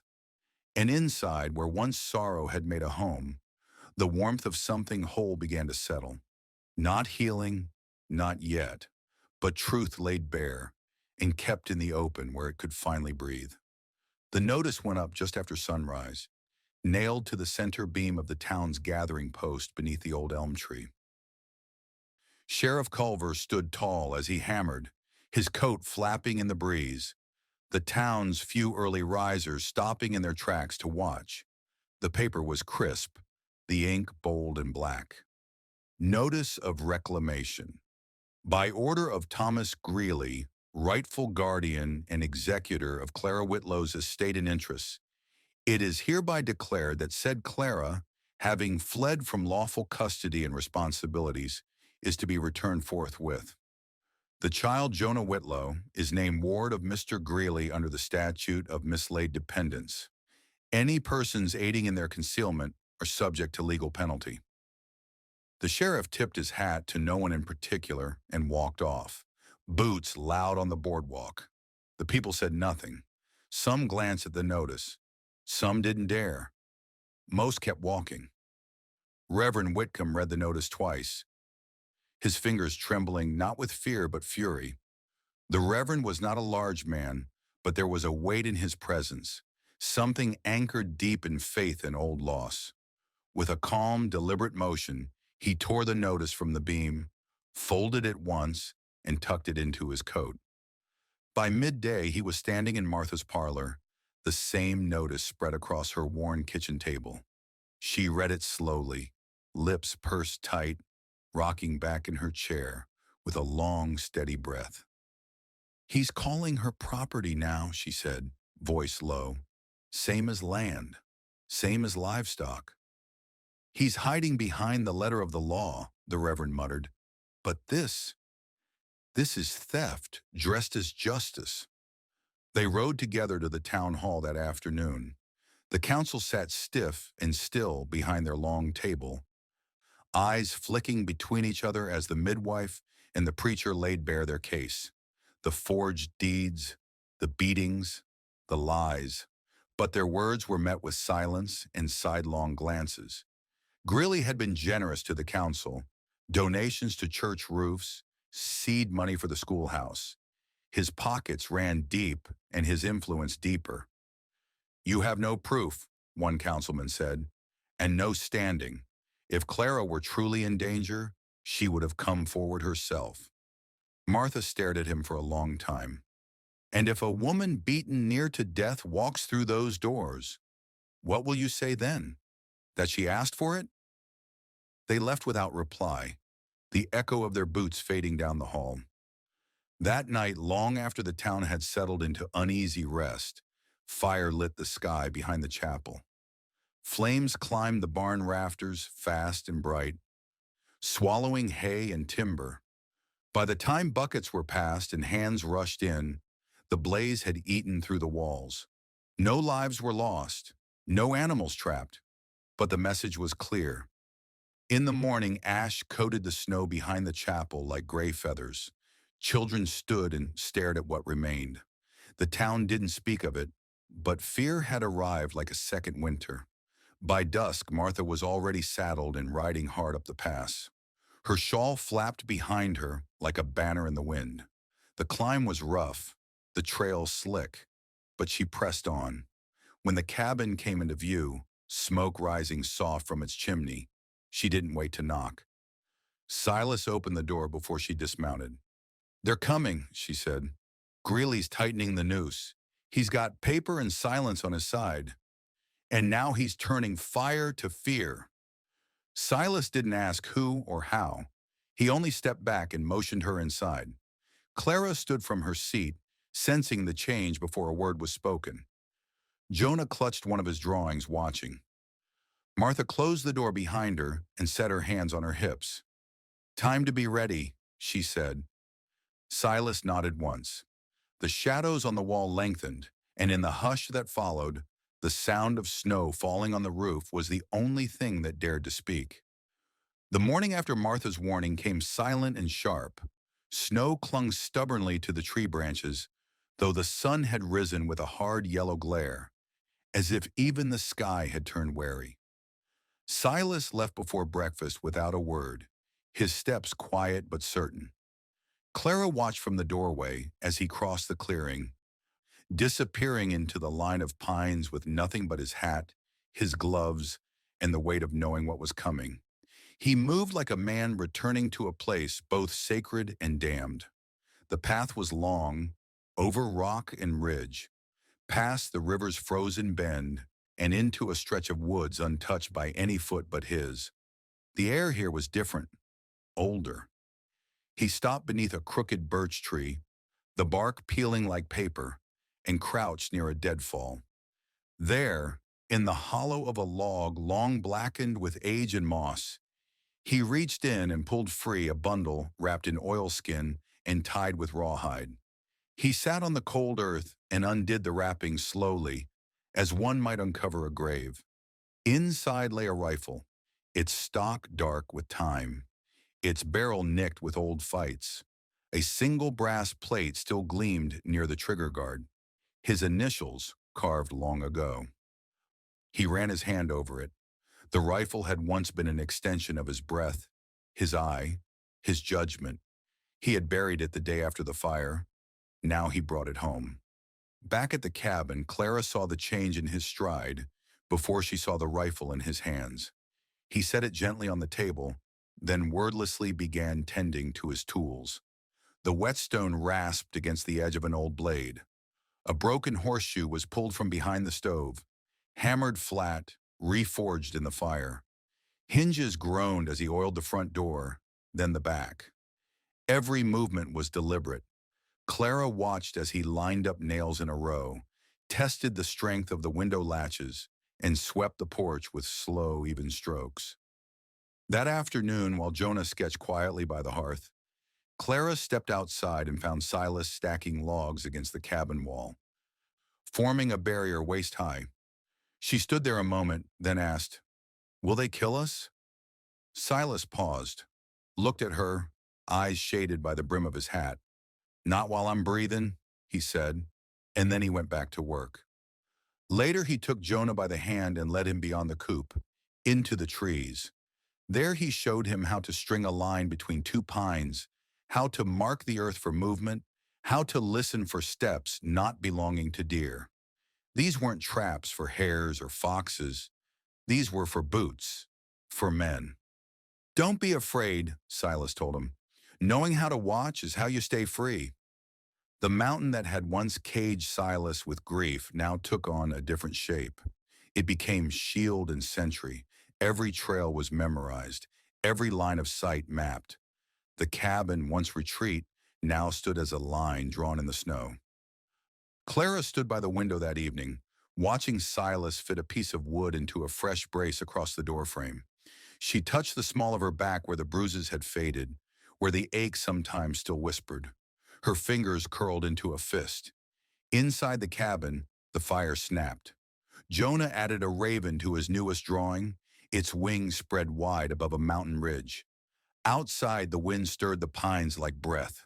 And inside, where once sorrow had made a home, the warmth of something whole began to settle. Not healing, not yet, but truth laid bare and kept in the open where it could finally breathe. The notice went up just after sunrise, nailed to the center beam of the town's gathering post beneath the old elm tree. Sheriff Culver stood tall as he hammered, his coat flapping in the breeze, the town's few early risers stopping in their tracks to watch. The paper was crisp, the ink bold and black. Notice of reclamation. By order of Thomas Greeley, rightful guardian and executor of Clara Whitlow's estate and interests, it is hereby declared that said Clara, having fled from lawful custody and responsibilities, is to be returned forthwith. The child Jonah Whitlow is named ward of Mr. Greeley under the statute of mislaid dependence. Any persons aiding in their concealment are subject to legal penalty. The sheriff tipped his hat to no one in particular and walked off, boots loud on the boardwalk. The people said nothing. Some glanced at the notice. Some didn't dare. Most kept walking. Reverend Whitcomb read the notice twice, his fingers trembling not with fear but fury. The Reverend was not a large man, but there was a weight in his presence, something anchored deep in faith and old loss. With a calm, deliberate motion, he tore the notice from the beam, folded it once, and tucked it into his coat. By midday, he was standing in Martha's parlor, the same notice spread across her worn kitchen table. She read it slowly, lips pursed tight, rocking back in her chair with a long, steady breath. "He's calling her property now," she said, voice low. "Same as land, same as livestock." "He's hiding behind the letter of the law," the Reverend muttered. "But this is theft, dressed as justice." They rode together to the town hall that afternoon. The council sat stiff and still behind their long table, eyes flicking between each other as the midwife and the preacher laid bare their case. The forged deeds, the beatings, the lies. But their words were met with silence and sidelong glances. Greeley had been generous to the council, donations to church roofs, seed money for the schoolhouse. His pockets ran deep and his influence deeper. "You have no proof," one councilman said, "and no standing. If Clara were truly in danger, she would have come forward herself." Martha stared at him for a long time. "And if a woman beaten near to death walks through those doors, what will you say then? That she asked for it?" They left without reply, the echo of their boots fading down the hall. That night, long after the town had settled into uneasy rest, fire lit the sky behind the chapel. Flames climbed the barn rafters fast and bright, swallowing hay and timber. By the time buckets were passed and hands rushed in, the blaze had eaten through the walls. No lives were lost, no animals trapped, but the message was clear. In the morning, ash coated the snow behind the chapel like gray feathers. Children stood and stared at what remained. The town didn't speak of it, but fear had arrived like a second winter. By dusk, Martha was already saddled and riding hard up the pass. Her shawl flapped behind her like a banner in the wind. The climb was rough, the trail slick, but she pressed on. When the cabin came into view, smoke rising soft from its chimney, she didn't wait to knock. Silas opened the door before she dismounted. "They're coming," she said. "Greeley's tightening the noose. He's got paper and silence on his side." And now he's turning fire to fear. Silas didn't ask who or how. He only stepped back and motioned her inside. Clara stood from her seat, sensing the change before a word was spoken. Jonah clutched one of his drawings, watching. Martha closed the door behind her and set her hands on her hips. "Time to be ready," she said. Silas nodded once. The shadows on the wall lengthened, and in the hush that followed, the sound of snow falling on the roof was the only thing that dared to speak. The morning after Martha's warning came silent and sharp. Snow clung stubbornly to the tree branches, though the sun had risen with a hard yellow glare, as if even the sky had turned wary. Silas left before breakfast without a word, his steps quiet but certain. Clara watched from the doorway as he crossed the clearing, disappearing into the line of pines with nothing but his hat, his gloves, and the weight of knowing what was coming. He moved like a man returning to a place both sacred and damned. The path was long, over rock and ridge, past the river's frozen bend, and into a stretch of woods untouched by any foot but his. The air here was different, older. He stopped beneath a crooked birch tree, the bark peeling like paper, and crouched near a deadfall. There, in the hollow of a log long blackened with age and moss, he reached in and pulled free a bundle wrapped in oilskin and tied with rawhide. He sat on the cold earth and undid the wrapping slowly, as one might uncover a grave. Inside lay a rifle, its stock dark with time, its barrel nicked with old fights. A single brass plate still gleamed near the trigger guard, his initials carved long ago. He ran his hand over it. The rifle had once been an extension of his breath, his eye, his judgment. He had buried it the day after the fire. Now he brought it home. Back at the cabin, Clara saw the change in his stride before she saw the rifle in his hands. He set it gently on the table, then wordlessly began tending to his tools. The whetstone rasped against the edge of an old blade. A broken horseshoe was pulled from behind the stove, hammered flat, reforged in the fire. Hinges groaned as he oiled the front door, then the back. Every movement was deliberate. Clara watched as he lined up nails in a row, tested the strength of the window latches, and swept the porch with slow, even strokes. That afternoon, while Jonah sketched quietly by the hearth, Clara stepped outside and found Silas stacking logs against the cabin wall, forming a barrier waist-high. She stood there a moment, then asked, "Will they kill us?" Silas paused, looked at her, eyes shaded by the brim of his hat. "Not while I'm breathing," he said, and then he went back to work. Later, he took Jonah by the hand and led him beyond the coop, into the trees. There he showed him how to string a line between two pines, how to mark the earth for movement, how to listen for steps not belonging to deer. These weren't traps for hares or foxes. These were for boots, for men. "Don't be afraid," Silas told him. "Knowing how to watch is how you stay free." The mountain that had once caged Silas with grief now took on a different shape. It became shield and sentry. Every trail was memorized, every line of sight mapped. The cabin, once retreat, now stood as a line drawn in the snow. Clara stood by the window that evening, watching Silas fit a piece of wood into a fresh brace across the doorframe. She touched the small of her back where the bruises had faded, where the ache sometimes still whispered. Her fingers curled into a fist. Inside the cabin, the fire snapped. Jonah added a raven to his newest drawing, its wings spread wide above a mountain ridge. Outside, the wind stirred the pines like breath.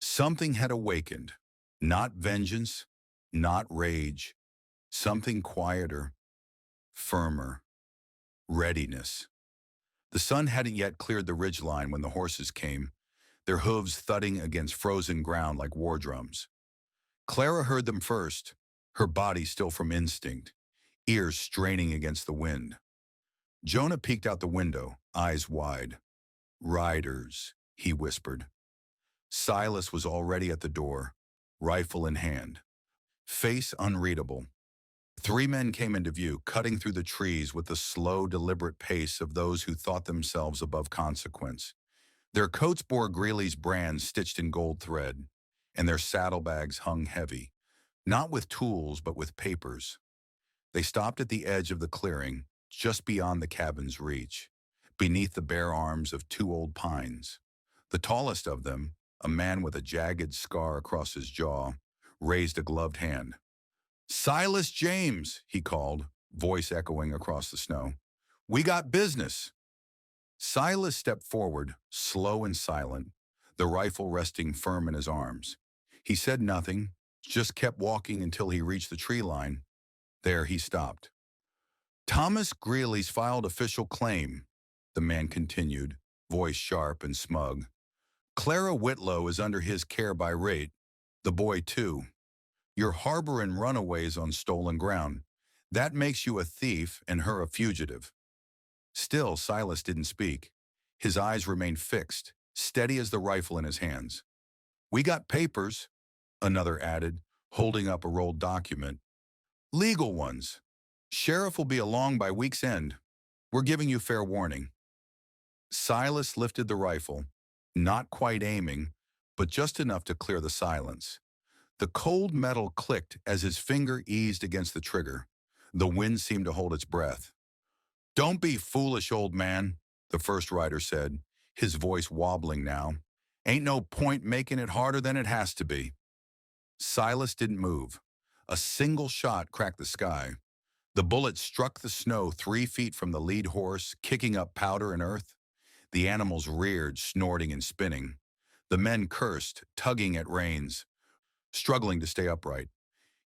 Something had awakened. Not vengeance, not rage. Something quieter, firmer. Readiness. The sun hadn't yet cleared the ridgeline when the horses came, their hooves thudding against frozen ground like war drums. Clara heard them first, her body still from instinct, ears straining against the wind. Jonah peeked out the window, eyes wide. "Riders," he whispered. Silas was already at the door, rifle in hand, face unreadable. 3 men came into view, cutting through the trees with the slow, deliberate pace of those who thought themselves above consequence. Their coats bore Greeley's brand stitched in gold thread, and their saddlebags hung heavy, not with tools but with papers. They stopped at the edge of the clearing, just beyond the cabin's reach, beneath the bare arms of 2 old pines. The tallest of them, a man with a jagged scar across his jaw, raised a gloved hand. "Silas James," he called, voice echoing across the snow. "We got business." Silas stepped forward, slow and silent, the rifle resting firm in his arms. He said nothing, just kept walking until he reached the tree line. There he stopped. "Thomas Greeley's filed official claim," the man continued, voice sharp and smug. "Clara Whitlow is under his care by rate, the boy too. You're harboring runaways on stolen ground. That makes you a thief and her a fugitive." Still, Silas didn't speak. His eyes remained fixed, steady as the rifle in his hands. "We got papers," another added, holding up a rolled document. "Legal ones. Sheriff will be along by week's end. We're giving you fair warning." Silas lifted the rifle, not quite aiming, but just enough to clear the silence. The cold metal clicked as his finger eased against the trigger. The wind seemed to hold its breath. "Don't be foolish, old man," the first rider said, his voice wobbling now. "Ain't no point making it harder than it has to be." Silas didn't move. A single shot cracked the sky. The bullet struck the snow 3 feet from the lead horse, kicking up powder and earth. The animals reared, snorting and spinning. The men cursed, tugging at reins, struggling to stay upright.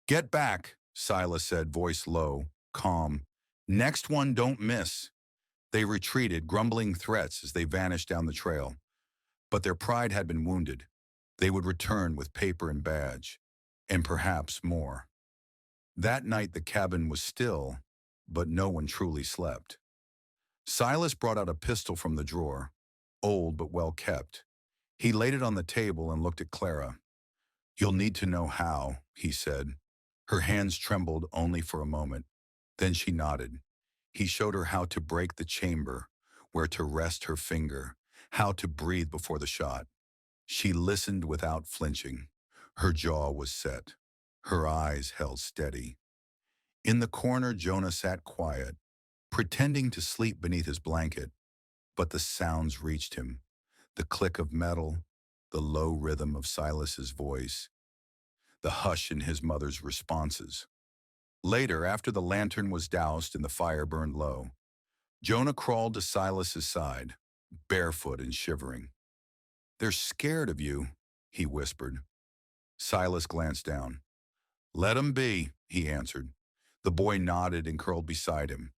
"Get back," Silas said, voice low, calm. "Next one, don't miss." They retreated, grumbling threats as they vanished down the trail. But their pride had been wounded. They would return with paper and badge, and perhaps more. That night the cabin was still, but no one truly slept. Silas brought out a pistol from the drawer, old but well kept. He laid it on the table and looked at Clara. "You'll need to know how," he said. Her hands trembled only for a moment. Then she nodded. He showed her how to break the chamber, where to rest her finger, how to breathe before the shot. She listened without flinching. Her jaw was set. Her eyes held steady. In the corner, Jonah sat quiet, pretending to sleep beneath his blanket, but the sounds reached him. The click of metal, the low rhythm of Silas's voice, the hush in his mother's responses. Later, after the lantern was doused and the fire burned low, Jonah crawled to Silas's side, barefoot and shivering. "They're scared of you," he whispered. Silas glanced down. "Let 'em be," he answered. The boy nodded and curled beside him.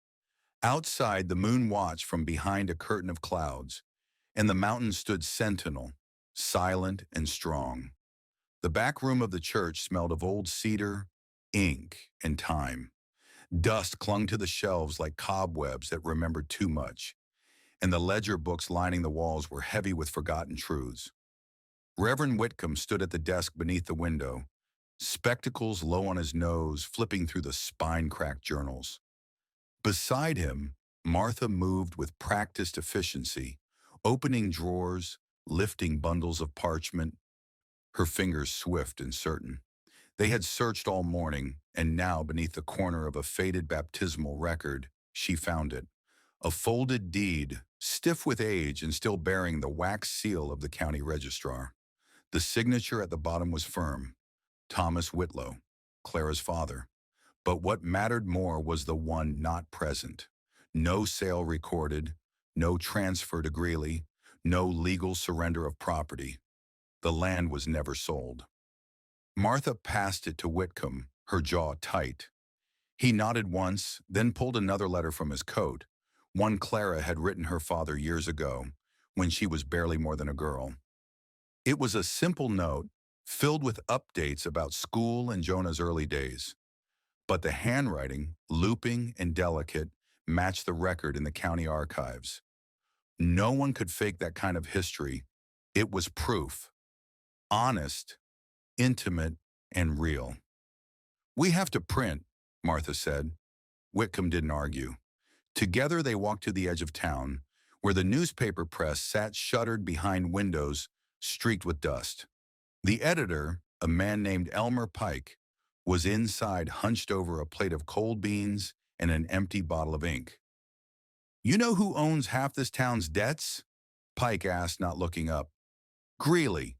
Outside, the moon watched from behind a curtain of clouds, and the mountain stood sentinel, silent and strong. The back room of the church smelled of old cedar, ink, and time. Dust clung to the shelves like cobwebs that remembered too much, and the ledger books lining the walls were heavy with forgotten truths. Reverend Whitcomb stood at the desk beneath the window, spectacles low on his nose, flipping through the spine-cracked journals. Beside him, Martha moved with practiced efficiency, opening drawers, lifting bundles of parchment, her fingers swift and certain. They had searched all morning, and now beneath the corner of a faded baptismal record, she found it. A folded deed, stiff with age and still bearing the wax seal of the county registrar. The signature at the bottom was firm. Thomas Whitlow, Clara's father. But what mattered more was the one not present. No sale recorded, no transfer to Greeley, no legal surrender of property. The land was never sold. Martha passed it to Whitcomb, her jaw tight. He nodded once, then pulled another letter from his coat, one Clara had written her father years ago, when she was barely more than a girl. It was a simple note, filled with updates about school and Jonah's early days. But the handwriting, looping and delicate, matched the record in the county archives. No one could fake that kind of history. It was proof. Honest, intimate, and real. "We have to print," Martha said. Whitcomb didn't argue. Together they walked to the edge of town, where the newspaper press sat shuttered behind windows streaked with dust. The editor, a man named Elmer Pike, was inside hunched over a plate of cold beans and an empty bottle of ink. You know who owns half this town's debts? Pike asked, not looking up. Greeley.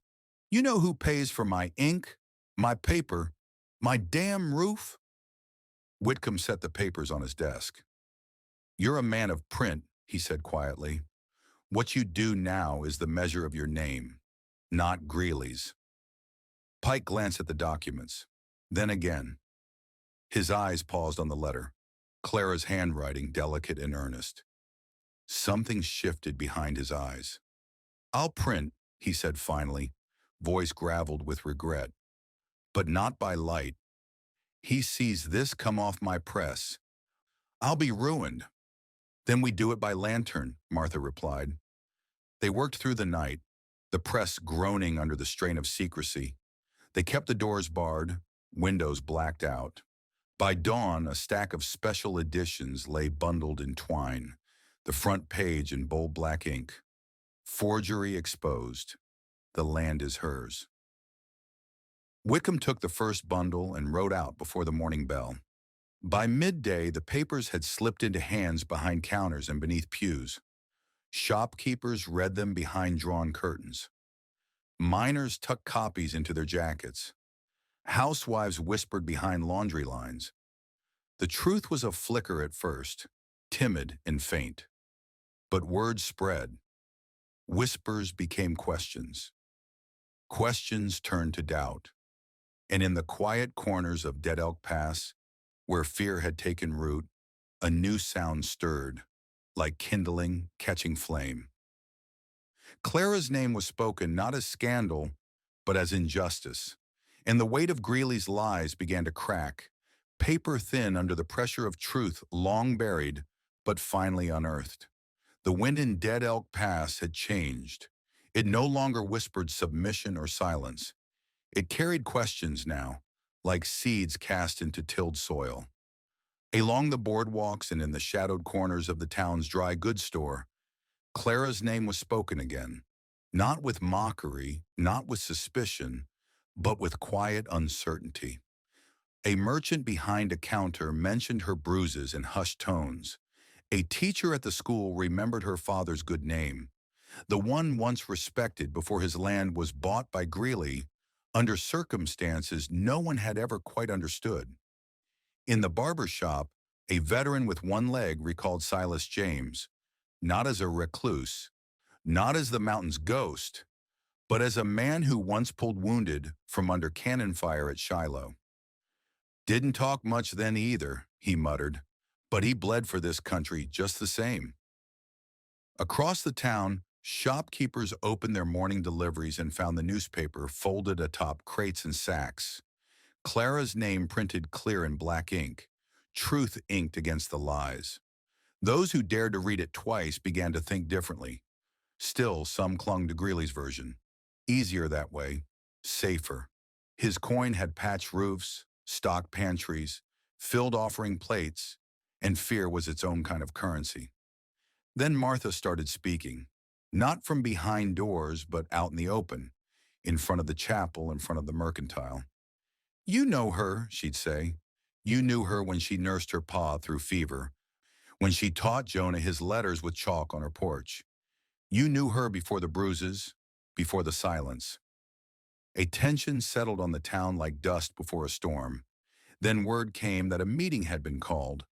You know who pays for my ink, my paper, my damn roof? Whitcomb set the papers on his desk. You're a man of print, he said quietly. What you do now is the measure of your name, not Greeley's. Pike glanced at the documents. Then again. His eyes paused on the letter, Clara's handwriting delicate and earnest. Something shifted behind his eyes. I'll print, he said finally, voice graveled with regret. But not by light. He sees this come off my press. I'll be ruined. Then we do it by lantern, Martha replied. They worked through the night, the press groaning under the strain of secrecy. They kept the doors barred, windows blacked out. By dawn, a stack of special editions lay bundled in twine, the front page in bold black ink. Forgery exposed. The land is hers. Whitcomb took the first bundle and rode out before the morning bell. By midday, the papers had slipped into hands behind counters and beneath pews. Shopkeepers read them behind drawn curtains. Miners tucked copies into their jackets. Housewives whispered behind laundry lines. The truth was a flicker at first, timid and faint. But word spread. Whispers became questions. Questions turned to doubt. And in the quiet corners of Dead Elk Pass, where fear had taken root, a new sound stirred, like kindling catching flame. Clara's name was spoken not as scandal, but as injustice, and the weight of Greeley's lies began to crack, paper thin under the pressure of truth long buried, but finally unearthed. The wind in Dead Elk Pass had changed. It no longer whispered submission or silence. It carried questions now, like seeds cast into tilled soil. Along the boardwalks and in the shadowed corners of the town's dry goods store, Clara's name was spoken again, not with mockery, not with suspicion, but with quiet uncertainty. A merchant behind a counter mentioned her bruises in hushed tones. A teacher at the school remembered her father's good name, the one once respected before his land was bought by Greeley under circumstances no one had ever quite understood. In the barber shop, a veteran with one leg recalled Silas James, not as a recluse, not as the mountain's ghost, but as a man who once pulled wounded from under cannon fire at Shiloh. Didn't talk much then either, he muttered, but he bled for this country just the same. Across the town, shopkeepers opened their morning deliveries and found the newspaper folded atop crates and sacks. Clara's name printed clear in black ink, truth inked against the lies. Those who dared to read it twice began to think differently. Still, some clung to Greeley's version. Easier that way, safer. His coin had patched roofs, stocked pantries, filled offering plates, and fear was its own kind of currency. Then Martha started speaking, not from behind doors, but out in the open, in front of the chapel, in front of the mercantile. You know her, she'd say. You knew her when she nursed her pa through fever, when she taught Jonah his letters with chalk on her porch. You knew her before the bruises, before the silence. A tension settled on the town like dust before a storm. Then word came that a meeting had been called.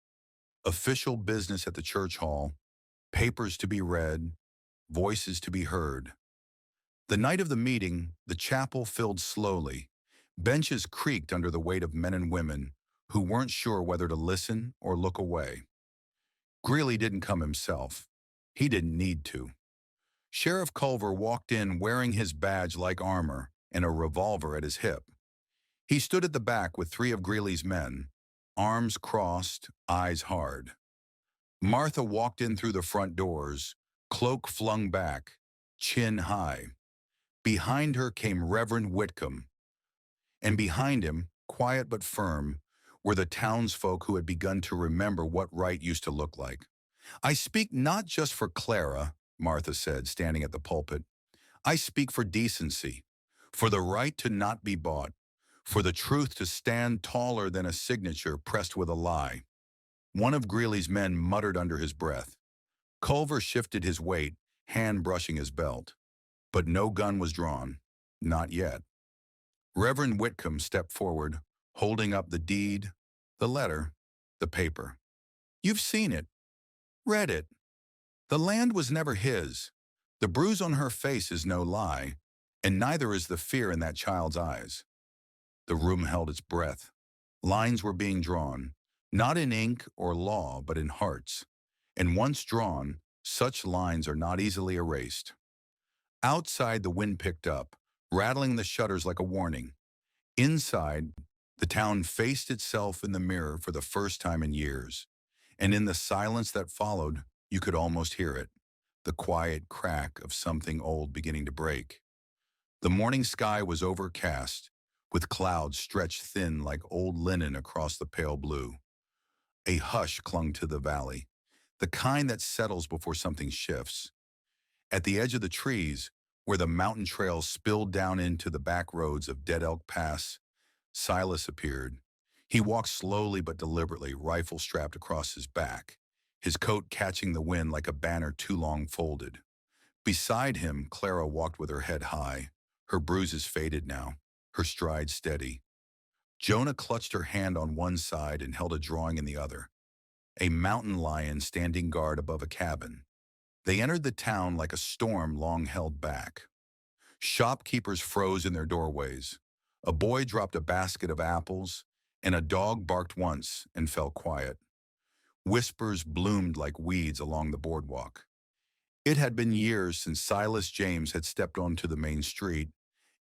Official business at the church hall, papers to be read, voices to be heard. The night of the meeting, the chapel filled slowly. Benches creaked under the weight of men and women who weren't sure whether to listen or look away. Greeley didn't come himself. He didn't need to. Sheriff Culver walked in wearing his badge like armor and a revolver at his hip. He stood at the back with three of Greeley's men, arms crossed, eyes hard. Martha walked in through the front doors, cloak flung back, chin high. Behind her came Reverend Whitcomb, and behind him, quiet but firm, were the townsfolk who had begun to remember what right used to look like. I speak not just for Clara, Martha said, standing at the pulpit. I speak for decency, for the right to not be bought, for the truth to stand taller than a signature pressed with a lie. One of Greeley's men muttered under his breath. Culver shifted his weight, hand brushing his belt. But no gun was drawn. Not yet. Reverend Whitcomb stepped forward, holding up the deed, the letter, the paper. You've seen it. Read it. The land was never his. The bruise on her face is no lie, and neither is the fear in that child's eyes. The room held its breath. Lines were being drawn, not in ink or law, but in hearts. And once drawn, such lines are not easily erased. Outside, the wind picked up, rattling the shutters like a warning. Inside, the town faced itself in the mirror for the first time in years. And in the silence that followed, you could almost hear it, the quiet crack of something old beginning to break. The morning sky was overcast, with clouds stretched thin like old linen across the pale blue. A hush clung to the valley, the kind that settles before something shifts. At the edge of the trees, where the mountain trail spilled down into the back roads of Dead Elk Pass, Silas appeared. He walked slowly but deliberately, rifle strapped across his back, his coat catching the wind like a banner too long folded. Beside him, Clara walked with her head high, her bruises faded now, her stride steady. Jonah clutched her hand on one side and held a drawing in the other, a mountain lion standing guard above a cabin. They entered the town like a storm long held back. Shopkeepers froze in their doorways. A boy dropped a basket of apples, and a dog barked once and fell quiet. Whispers bloomed like weeds along the boardwalk. It had been years since Silas James had stepped onto the main street,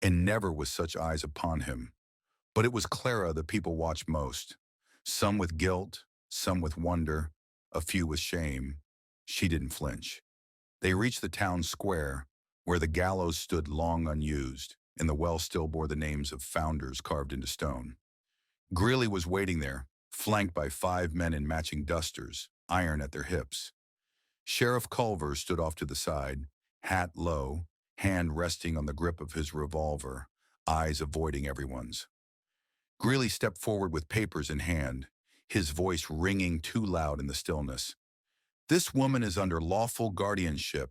and never with such eyes upon him. But it was Clara the people watched most, some with guilt, some with wonder, a few with shame. She didn't flinch. They reached the town square, where the gallows stood long unused, and the well still bore the names of founders carved into stone. Greeley was waiting there, flanked by 5 men in matching dusters, iron at their hips. Sheriff Culver stood off to the side, hat low, hand resting on the grip of his revolver, eyes avoiding everyone's. Greeley stepped forward with papers in hand, his voice ringing too loud in the stillness. This woman is under lawful guardianship,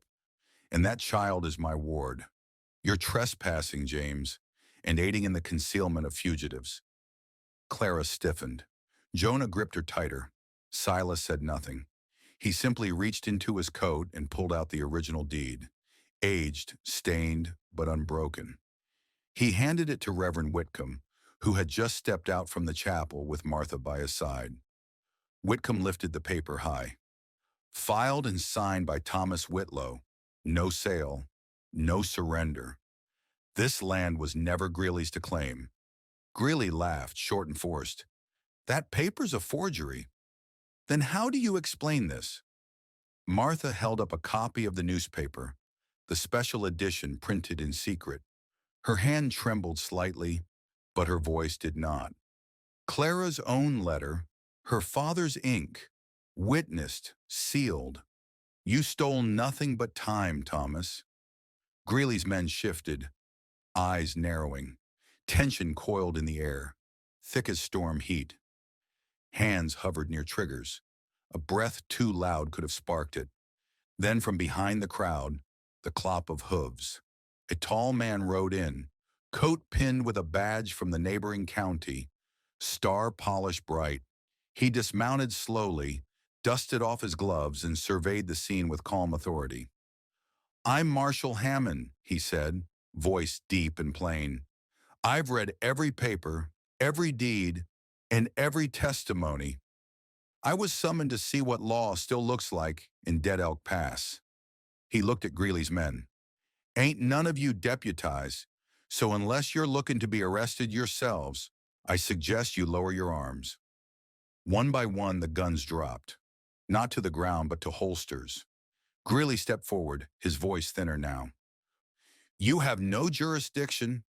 and that child is my ward. You're trespassing, James, and aiding in the concealment of fugitives. Clara stiffened. Jonah gripped her tighter. Silas said nothing. He simply reached into his coat and pulled out the original deed, aged, stained, but unbroken. He handed it to Reverend Whitcomb, who had just stepped out from the chapel with Martha by his side. Whitcomb lifted the paper high. Filed and signed by Thomas Whitlow. No sale, no surrender. This land was never Greeley's to claim. Greeley laughed, short and forced. That paper's a forgery. Then how do you explain this? Martha held up a copy of the newspaper, the special edition printed in secret. Her hand trembled slightly, but her voice did not. Clara's own letter, her father's ink, witnessed, sealed. You stole nothing but time, Thomas. Greeley's men shifted, eyes narrowing. Tension coiled in the air, thick as storm heat. Hands hovered near triggers. A breath too loud could have sparked it. Then from behind the crowd, the clop of hooves. A tall man rode in, coat pinned with a badge from the neighboring county, star polished bright. He dismounted slowly, dusted off his gloves, and surveyed the scene with calm authority. I'm Marshal Hammond, he said, voice deep and plain. I've read every paper, every deed, and every testimony. I was summoned to see what law still looks like in Dead Elk Pass. He looked at Greeley's men. Ain't none of you deputized, so unless you're looking to be arrested yourselves, I suggest you lower your arms. One by one, the guns dropped, not to the ground but to holsters. Greeley stepped forward, his voice thinner now. You have no jurisdiction.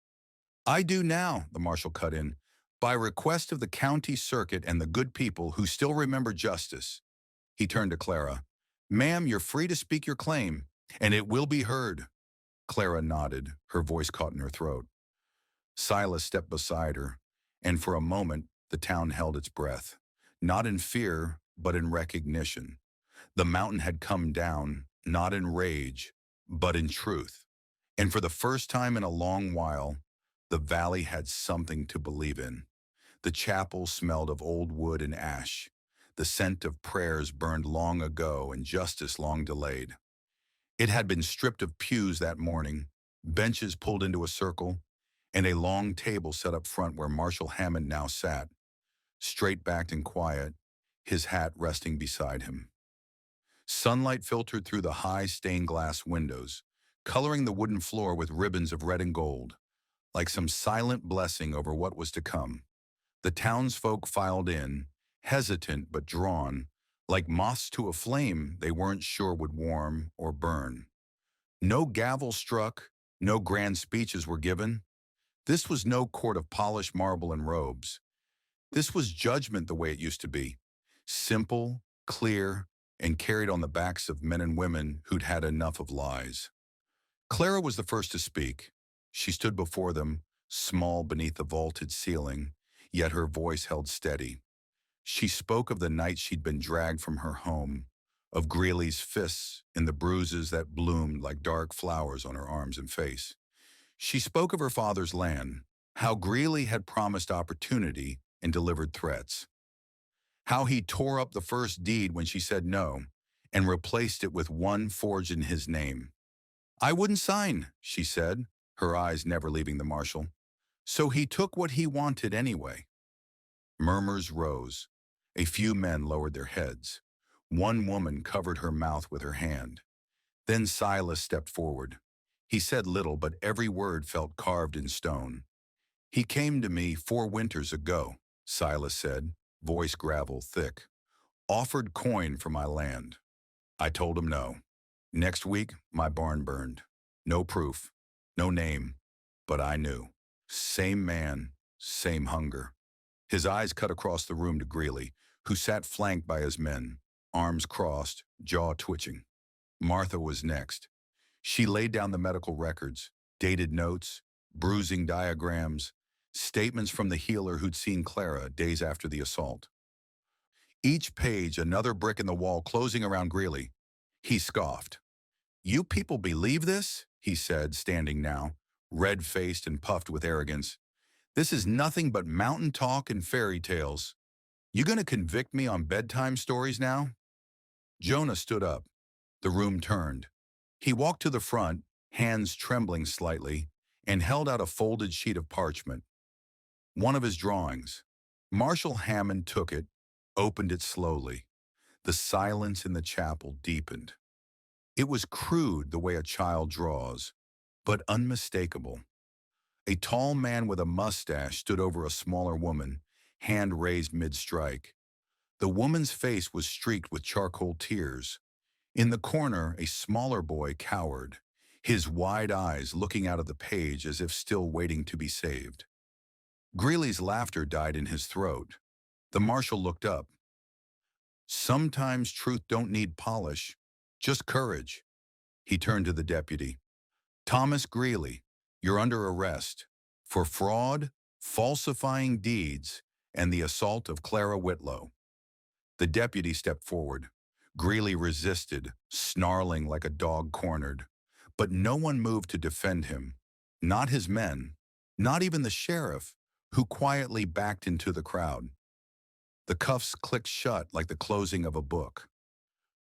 I do now, the marshal cut in, By request of the county circuit and the good people who still remember justice. He turned to Clara. Ma'am, you're free to speak your claim, and it will be heard. Clara nodded, her voice caught in her throat. Silas stepped beside her, and for a moment the town held its breath, not in fear, but in recognition. The mountain had come down, not in rage, but in truth. And for the first time in a long while, the valley had something to believe in. The chapel smelled of old wood and ash. The scent of prayers burned long ago and justice long delayed. It had been stripped of pews that morning, benches pulled into a circle, and a long table set up front where Marshal Hammond now sat, straight-backed and quiet, his hat resting beside him. Sunlight filtered through the high stained glass windows, coloring the wooden floor with ribbons of red and gold, like some silent blessing over what was to come. The townsfolk filed in, hesitant but drawn, like moths to a flame they weren't sure would warm or burn. No gavel struck, no grand speeches were given. This was no court of polished marble and robes. This was judgment the way it used to be, simple, clear, and carried on the backs of men and women who'd had enough of lies. Clara was the first to speak. She stood before them, small beneath the vaulted ceiling, yet her voice held steady. She spoke of the night she'd been dragged from her home, of Greeley's fists and the bruises that bloomed like dark flowers on her arms and face. She spoke of her father's land, how Greeley had promised opportunity and delivered threats, how he tore up the first deed when she said no and replaced it with one forged in his name. I wouldn't sign, she said, her eyes never leaving the marshal. So he took what he wanted anyway. Murmurs rose. A few men lowered their heads. One woman covered her mouth with her hand. Then Silas stepped forward. He said little, but every word felt carved in stone. He came to me 4 winters ago, Silas said, voice gravel thick. Offered coin for my land. I told him no. Next week, my barn burned. No proof, no name, but I knew. Same man, same hunger. His eyes cut across the room to Greeley, who sat flanked by his men, arms crossed, jaw twitching. Martha was next. She laid down the medical records, dated notes, bruising diagrams, statements from the healer who'd seen Clara days after the assault. Each page another brick in the wall closing around Greeley. He scoffed. You people believe this? He said, standing now, red-faced and puffed with arrogance. This is nothing but mountain talk and fairy tales. You gonna convict me on bedtime stories now? Jonah stood up. The room turned. He walked to the front, hands trembling slightly, and held out a folded sheet of parchment. One of his drawings. Marshal Hammond took it, opened it slowly. The silence in the chapel deepened. It was crude the way a child draws, but unmistakable. A tall man with a mustache stood over a smaller woman, hand raised mid-strike. The woman's face was streaked with charcoal tears. In the corner, a smaller boy cowered, his wide eyes looking out of the page as if still waiting to be saved. Greeley's laughter died in his throat. The marshal looked up. Sometimes truth don't need polish, just courage. He turned to the deputy. Thomas Greeley, you're under arrest for fraud, falsifying deeds, and the assault of Clara Whitlow. The deputy stepped forward. Greeley resisted, snarling like a dog cornered. But no one moved to defend him. Not his men, not even the sheriff, who quietly backed into the crowd. The cuffs clicked shut like the closing of a book.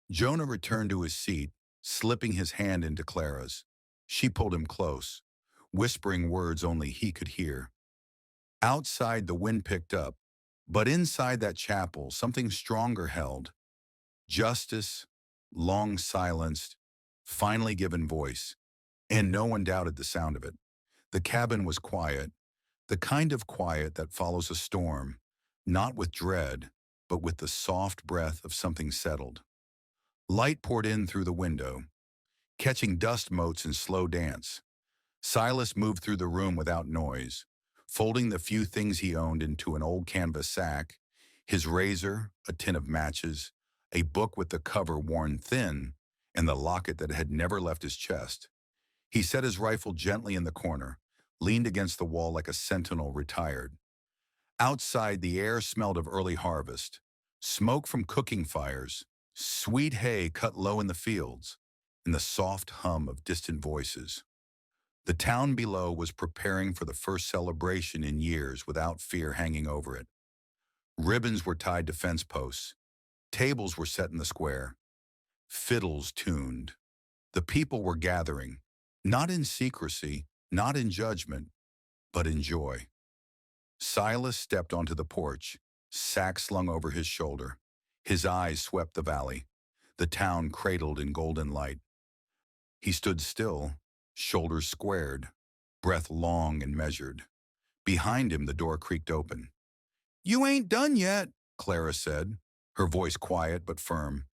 Jonah returned to his seat, slipping his hand into Clara's. She pulled him close, whispering words only he could hear. Outside, the wind picked up, but inside that chapel, something stronger held. Justice, long silenced, finally given voice, and no one doubted the sound of it. The cabin was quiet, the kind of quiet that follows a storm, not with dread, but with the soft breath of something settled. Light poured in through the window, catching dust motes in slow dance. Silas moved through the room without noise. folding the few things he owned into an old canvas sack, his razor, a tin of matches, a book with the cover worn thin, and the locket that had never left his chest. He set his rifle gently in the corner, leaned against the wall like a sentinel retired. Outside, the air smelled of early harvest, smoke from cooking fires, sweet hay cut low in the fields, and the soft hum of distant voices. The town below was preparing for the first celebration in years without fear hanging over it. Ribbons were tied to fence posts. Tables were set in the square. Fiddles tuned. The people were gathering, not in secrecy, not in judgment, but in joy. Silas stepped onto the porch, sack slung over his shoulder. His eyes swept the valley, the town cradled in golden light. He stood still, shoulders squared, breath long and measured. Behind him, the door creaked open. "You ain't done yet," Clara said, her voice quiet but firm.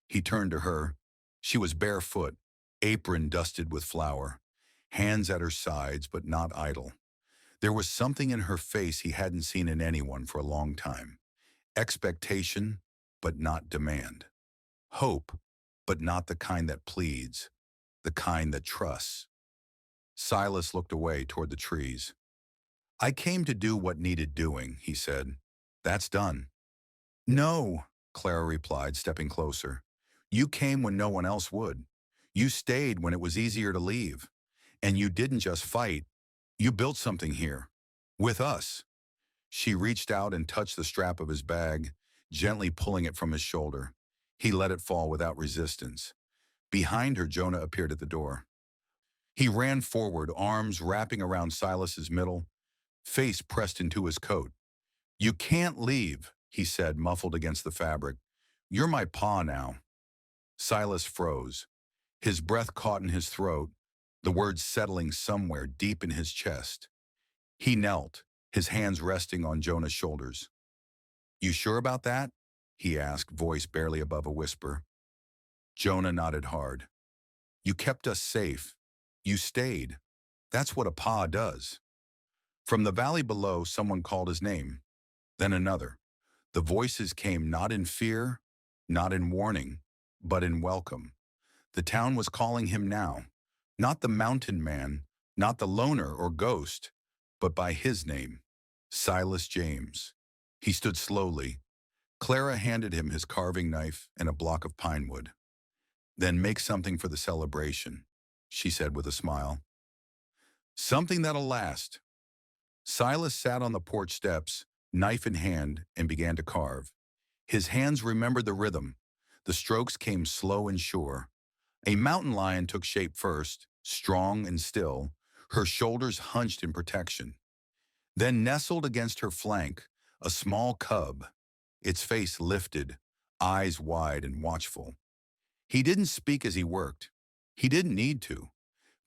He turned to her. She was barefoot, apron dusted with flour, hands at her sides but not idle. There was something in her face he hadn't seen in anyone for a long time. Expectation, but not demand. Hope, but not the kind that pleads, the kind that trusts. Silas looked away toward the trees. "I came to do what needed doing," he said. "That's done." "No," Clara replied, stepping closer. "You came when no one else would. You stayed when it was easier to leave. And you didn't just fight. You built something here. With us." She reached out and touched the strap of his bag, gently pulling it from his shoulder. He let it fall without resistance. Behind her, Jonah appeared at the door. He ran forward, arms wrapping around Silas's middle, face pressed into his coat. "You can't leave," he said, muffled against the fabric. "You're my pa now." Silas froze. His breath caught in his throat, the words settling somewhere deep in his chest. He knelt, his hands resting on Jonah's shoulders. "You sure about that?" he asked, voice barely above a whisper. Jonah nodded hard. "You kept us safe. You stayed. That's what a pa does." From the valley below, someone called his name, then another. The voices came not in fear, not in warning, but in welcome. The town was calling him now, not the mountain man, not the loner or ghost, but by his name, Silas James. He stood slowly. Clara handed him his carving knife and a block of pine wood. "Then make something for the celebration," she said with a smile. "Something that'll last." Silas sat on the porch steps, knife in hand, and began to carve. His hands remembered the rhythm. The strokes came slow and sure. A mountain lion took shape first, strong and still, her shoulders hunched in protection. Then nestled against her flank, a small cub, its face lifted, eyes wide and watchful. He didn't speak as he worked. He didn't need to.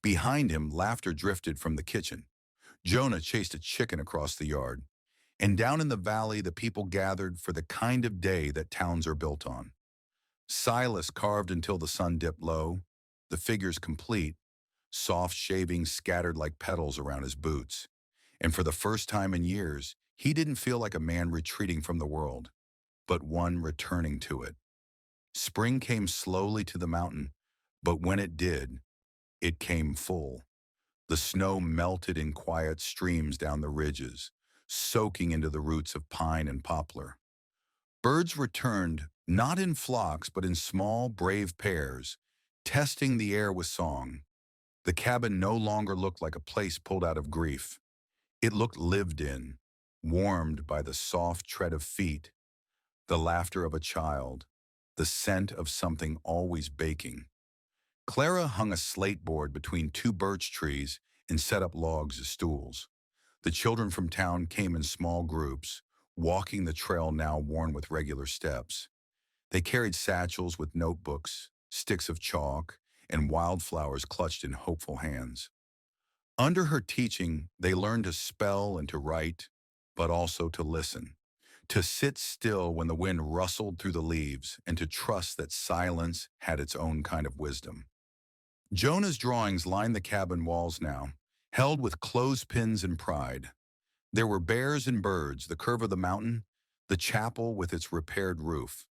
Behind him, laughter drifted from the kitchen. Jonah chased a chicken across the yard. And down in the valley, the people gathered for the kind of day that towns are built on. Silas carved until the sun dipped low, the figures complete, soft shavings scattered like petals around his boots. And for the first time in years, he didn't feel like a man retreating from the world, but one returning to it. Spring came slowly to the mountain, but when it did, it came full. The snow melted in quiet streams down the ridges, soaking into the roots of pine and poplar. Birds returned, not in flocks, but in small, brave pairs, testing the air with song. The cabin no longer looked like a place pulled out of grief. It looked lived in, warmed by the soft tread of feet, the laughter of a child, the scent of something always baking. Clara hung a slate board between two birch trees and set up logs as stools. The children from town came in small groups, walking the trail now worn with regular steps. They carried satchels with notebooks, sticks of chalk, and wildflowers clutched in hopeful hands. Under her teaching, they learned to spell and to write, but also to listen, to sit still when the wind rustled through the leaves, and to trust that silence had its own kind of wisdom. Jonah's drawings lined the cabin walls now, held with clothespins and pride. There were bears and birds, the curve of the mountain, the chapel with its repaired roof.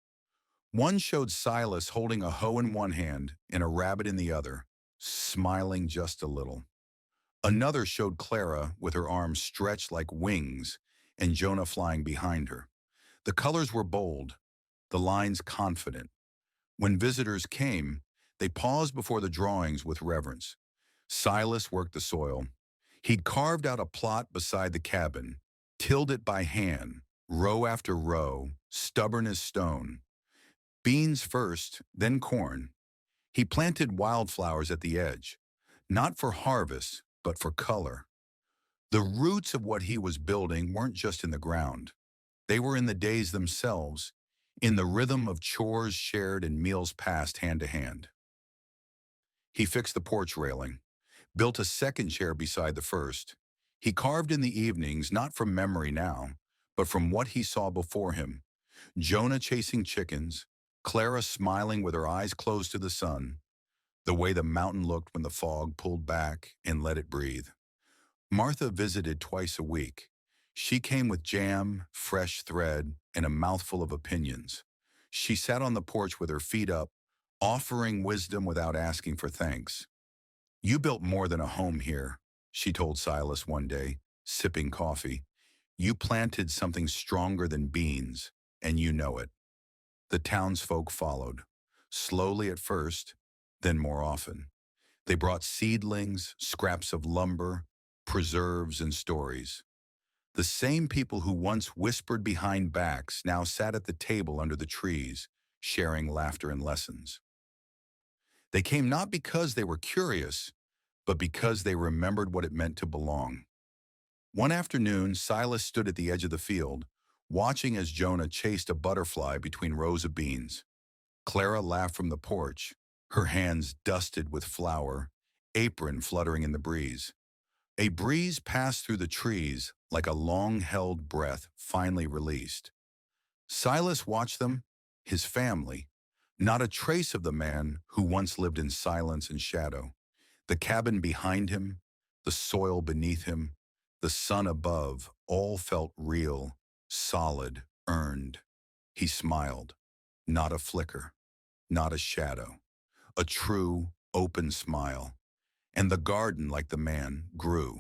One showed Silas holding a hoe in one hand and a rabbit in the other, smiling just a little. Another showed Clara with her arms stretched like wings and Jonah flying behind her. The colors were bold, the lines confident. When visitors came, they paused before the drawings with reverence. Silas worked the soil. He'd carved out a plot beside the cabin, tilled it by hand, row after row, stubborn as stone. Beans first, then corn. He planted wildflowers at the edge, not for harvest, but for color. The roots of what he was building weren't just in the ground. They were in the days themselves, in the rhythm of chores shared and meals passed hand to hand. He fixed the porch railing, built a second chair beside the first. He carved in the evenings, not from memory now, but from what he saw before him. Jonah chasing chickens, Clara smiling with her eyes closed to the sun, the way the mountain looked when the fog pulled back and let it breathe. Martha visited twice a week. She came with jam, fresh thread, and a mouthful of opinions. She sat on the porch with her feet up, offering wisdom without asking for thanks. You built more than a home here, she told Silas one day, sipping coffee. You planted something stronger than beans, and you know it. The townsfolk followed, slowly at first, then more often. They brought seedlings, scraps of lumber, preserves, and stories. The same people who once whispered behind backs now sat at the table under the trees, sharing laughter and lessons. They came not because they were curious, but because they remembered what it meant to belong. One afternoon, Silas stood at the edge of the field, watching as Jonah chased a butterfly between rows of beans. Clara laughed from the porch, her hands dusted with flour, apron fluttering in the breeze. A breeze passed through the trees like a long-held breath finally released. Silas watched them, his family, not a trace of the man who once lived in silence and shadow. The cabin behind him, the soil beneath him, the sun above, all felt real, solid, earned. He smiled, not a flicker, not a shadow, a true, open smile. And the garden, like the man, grew.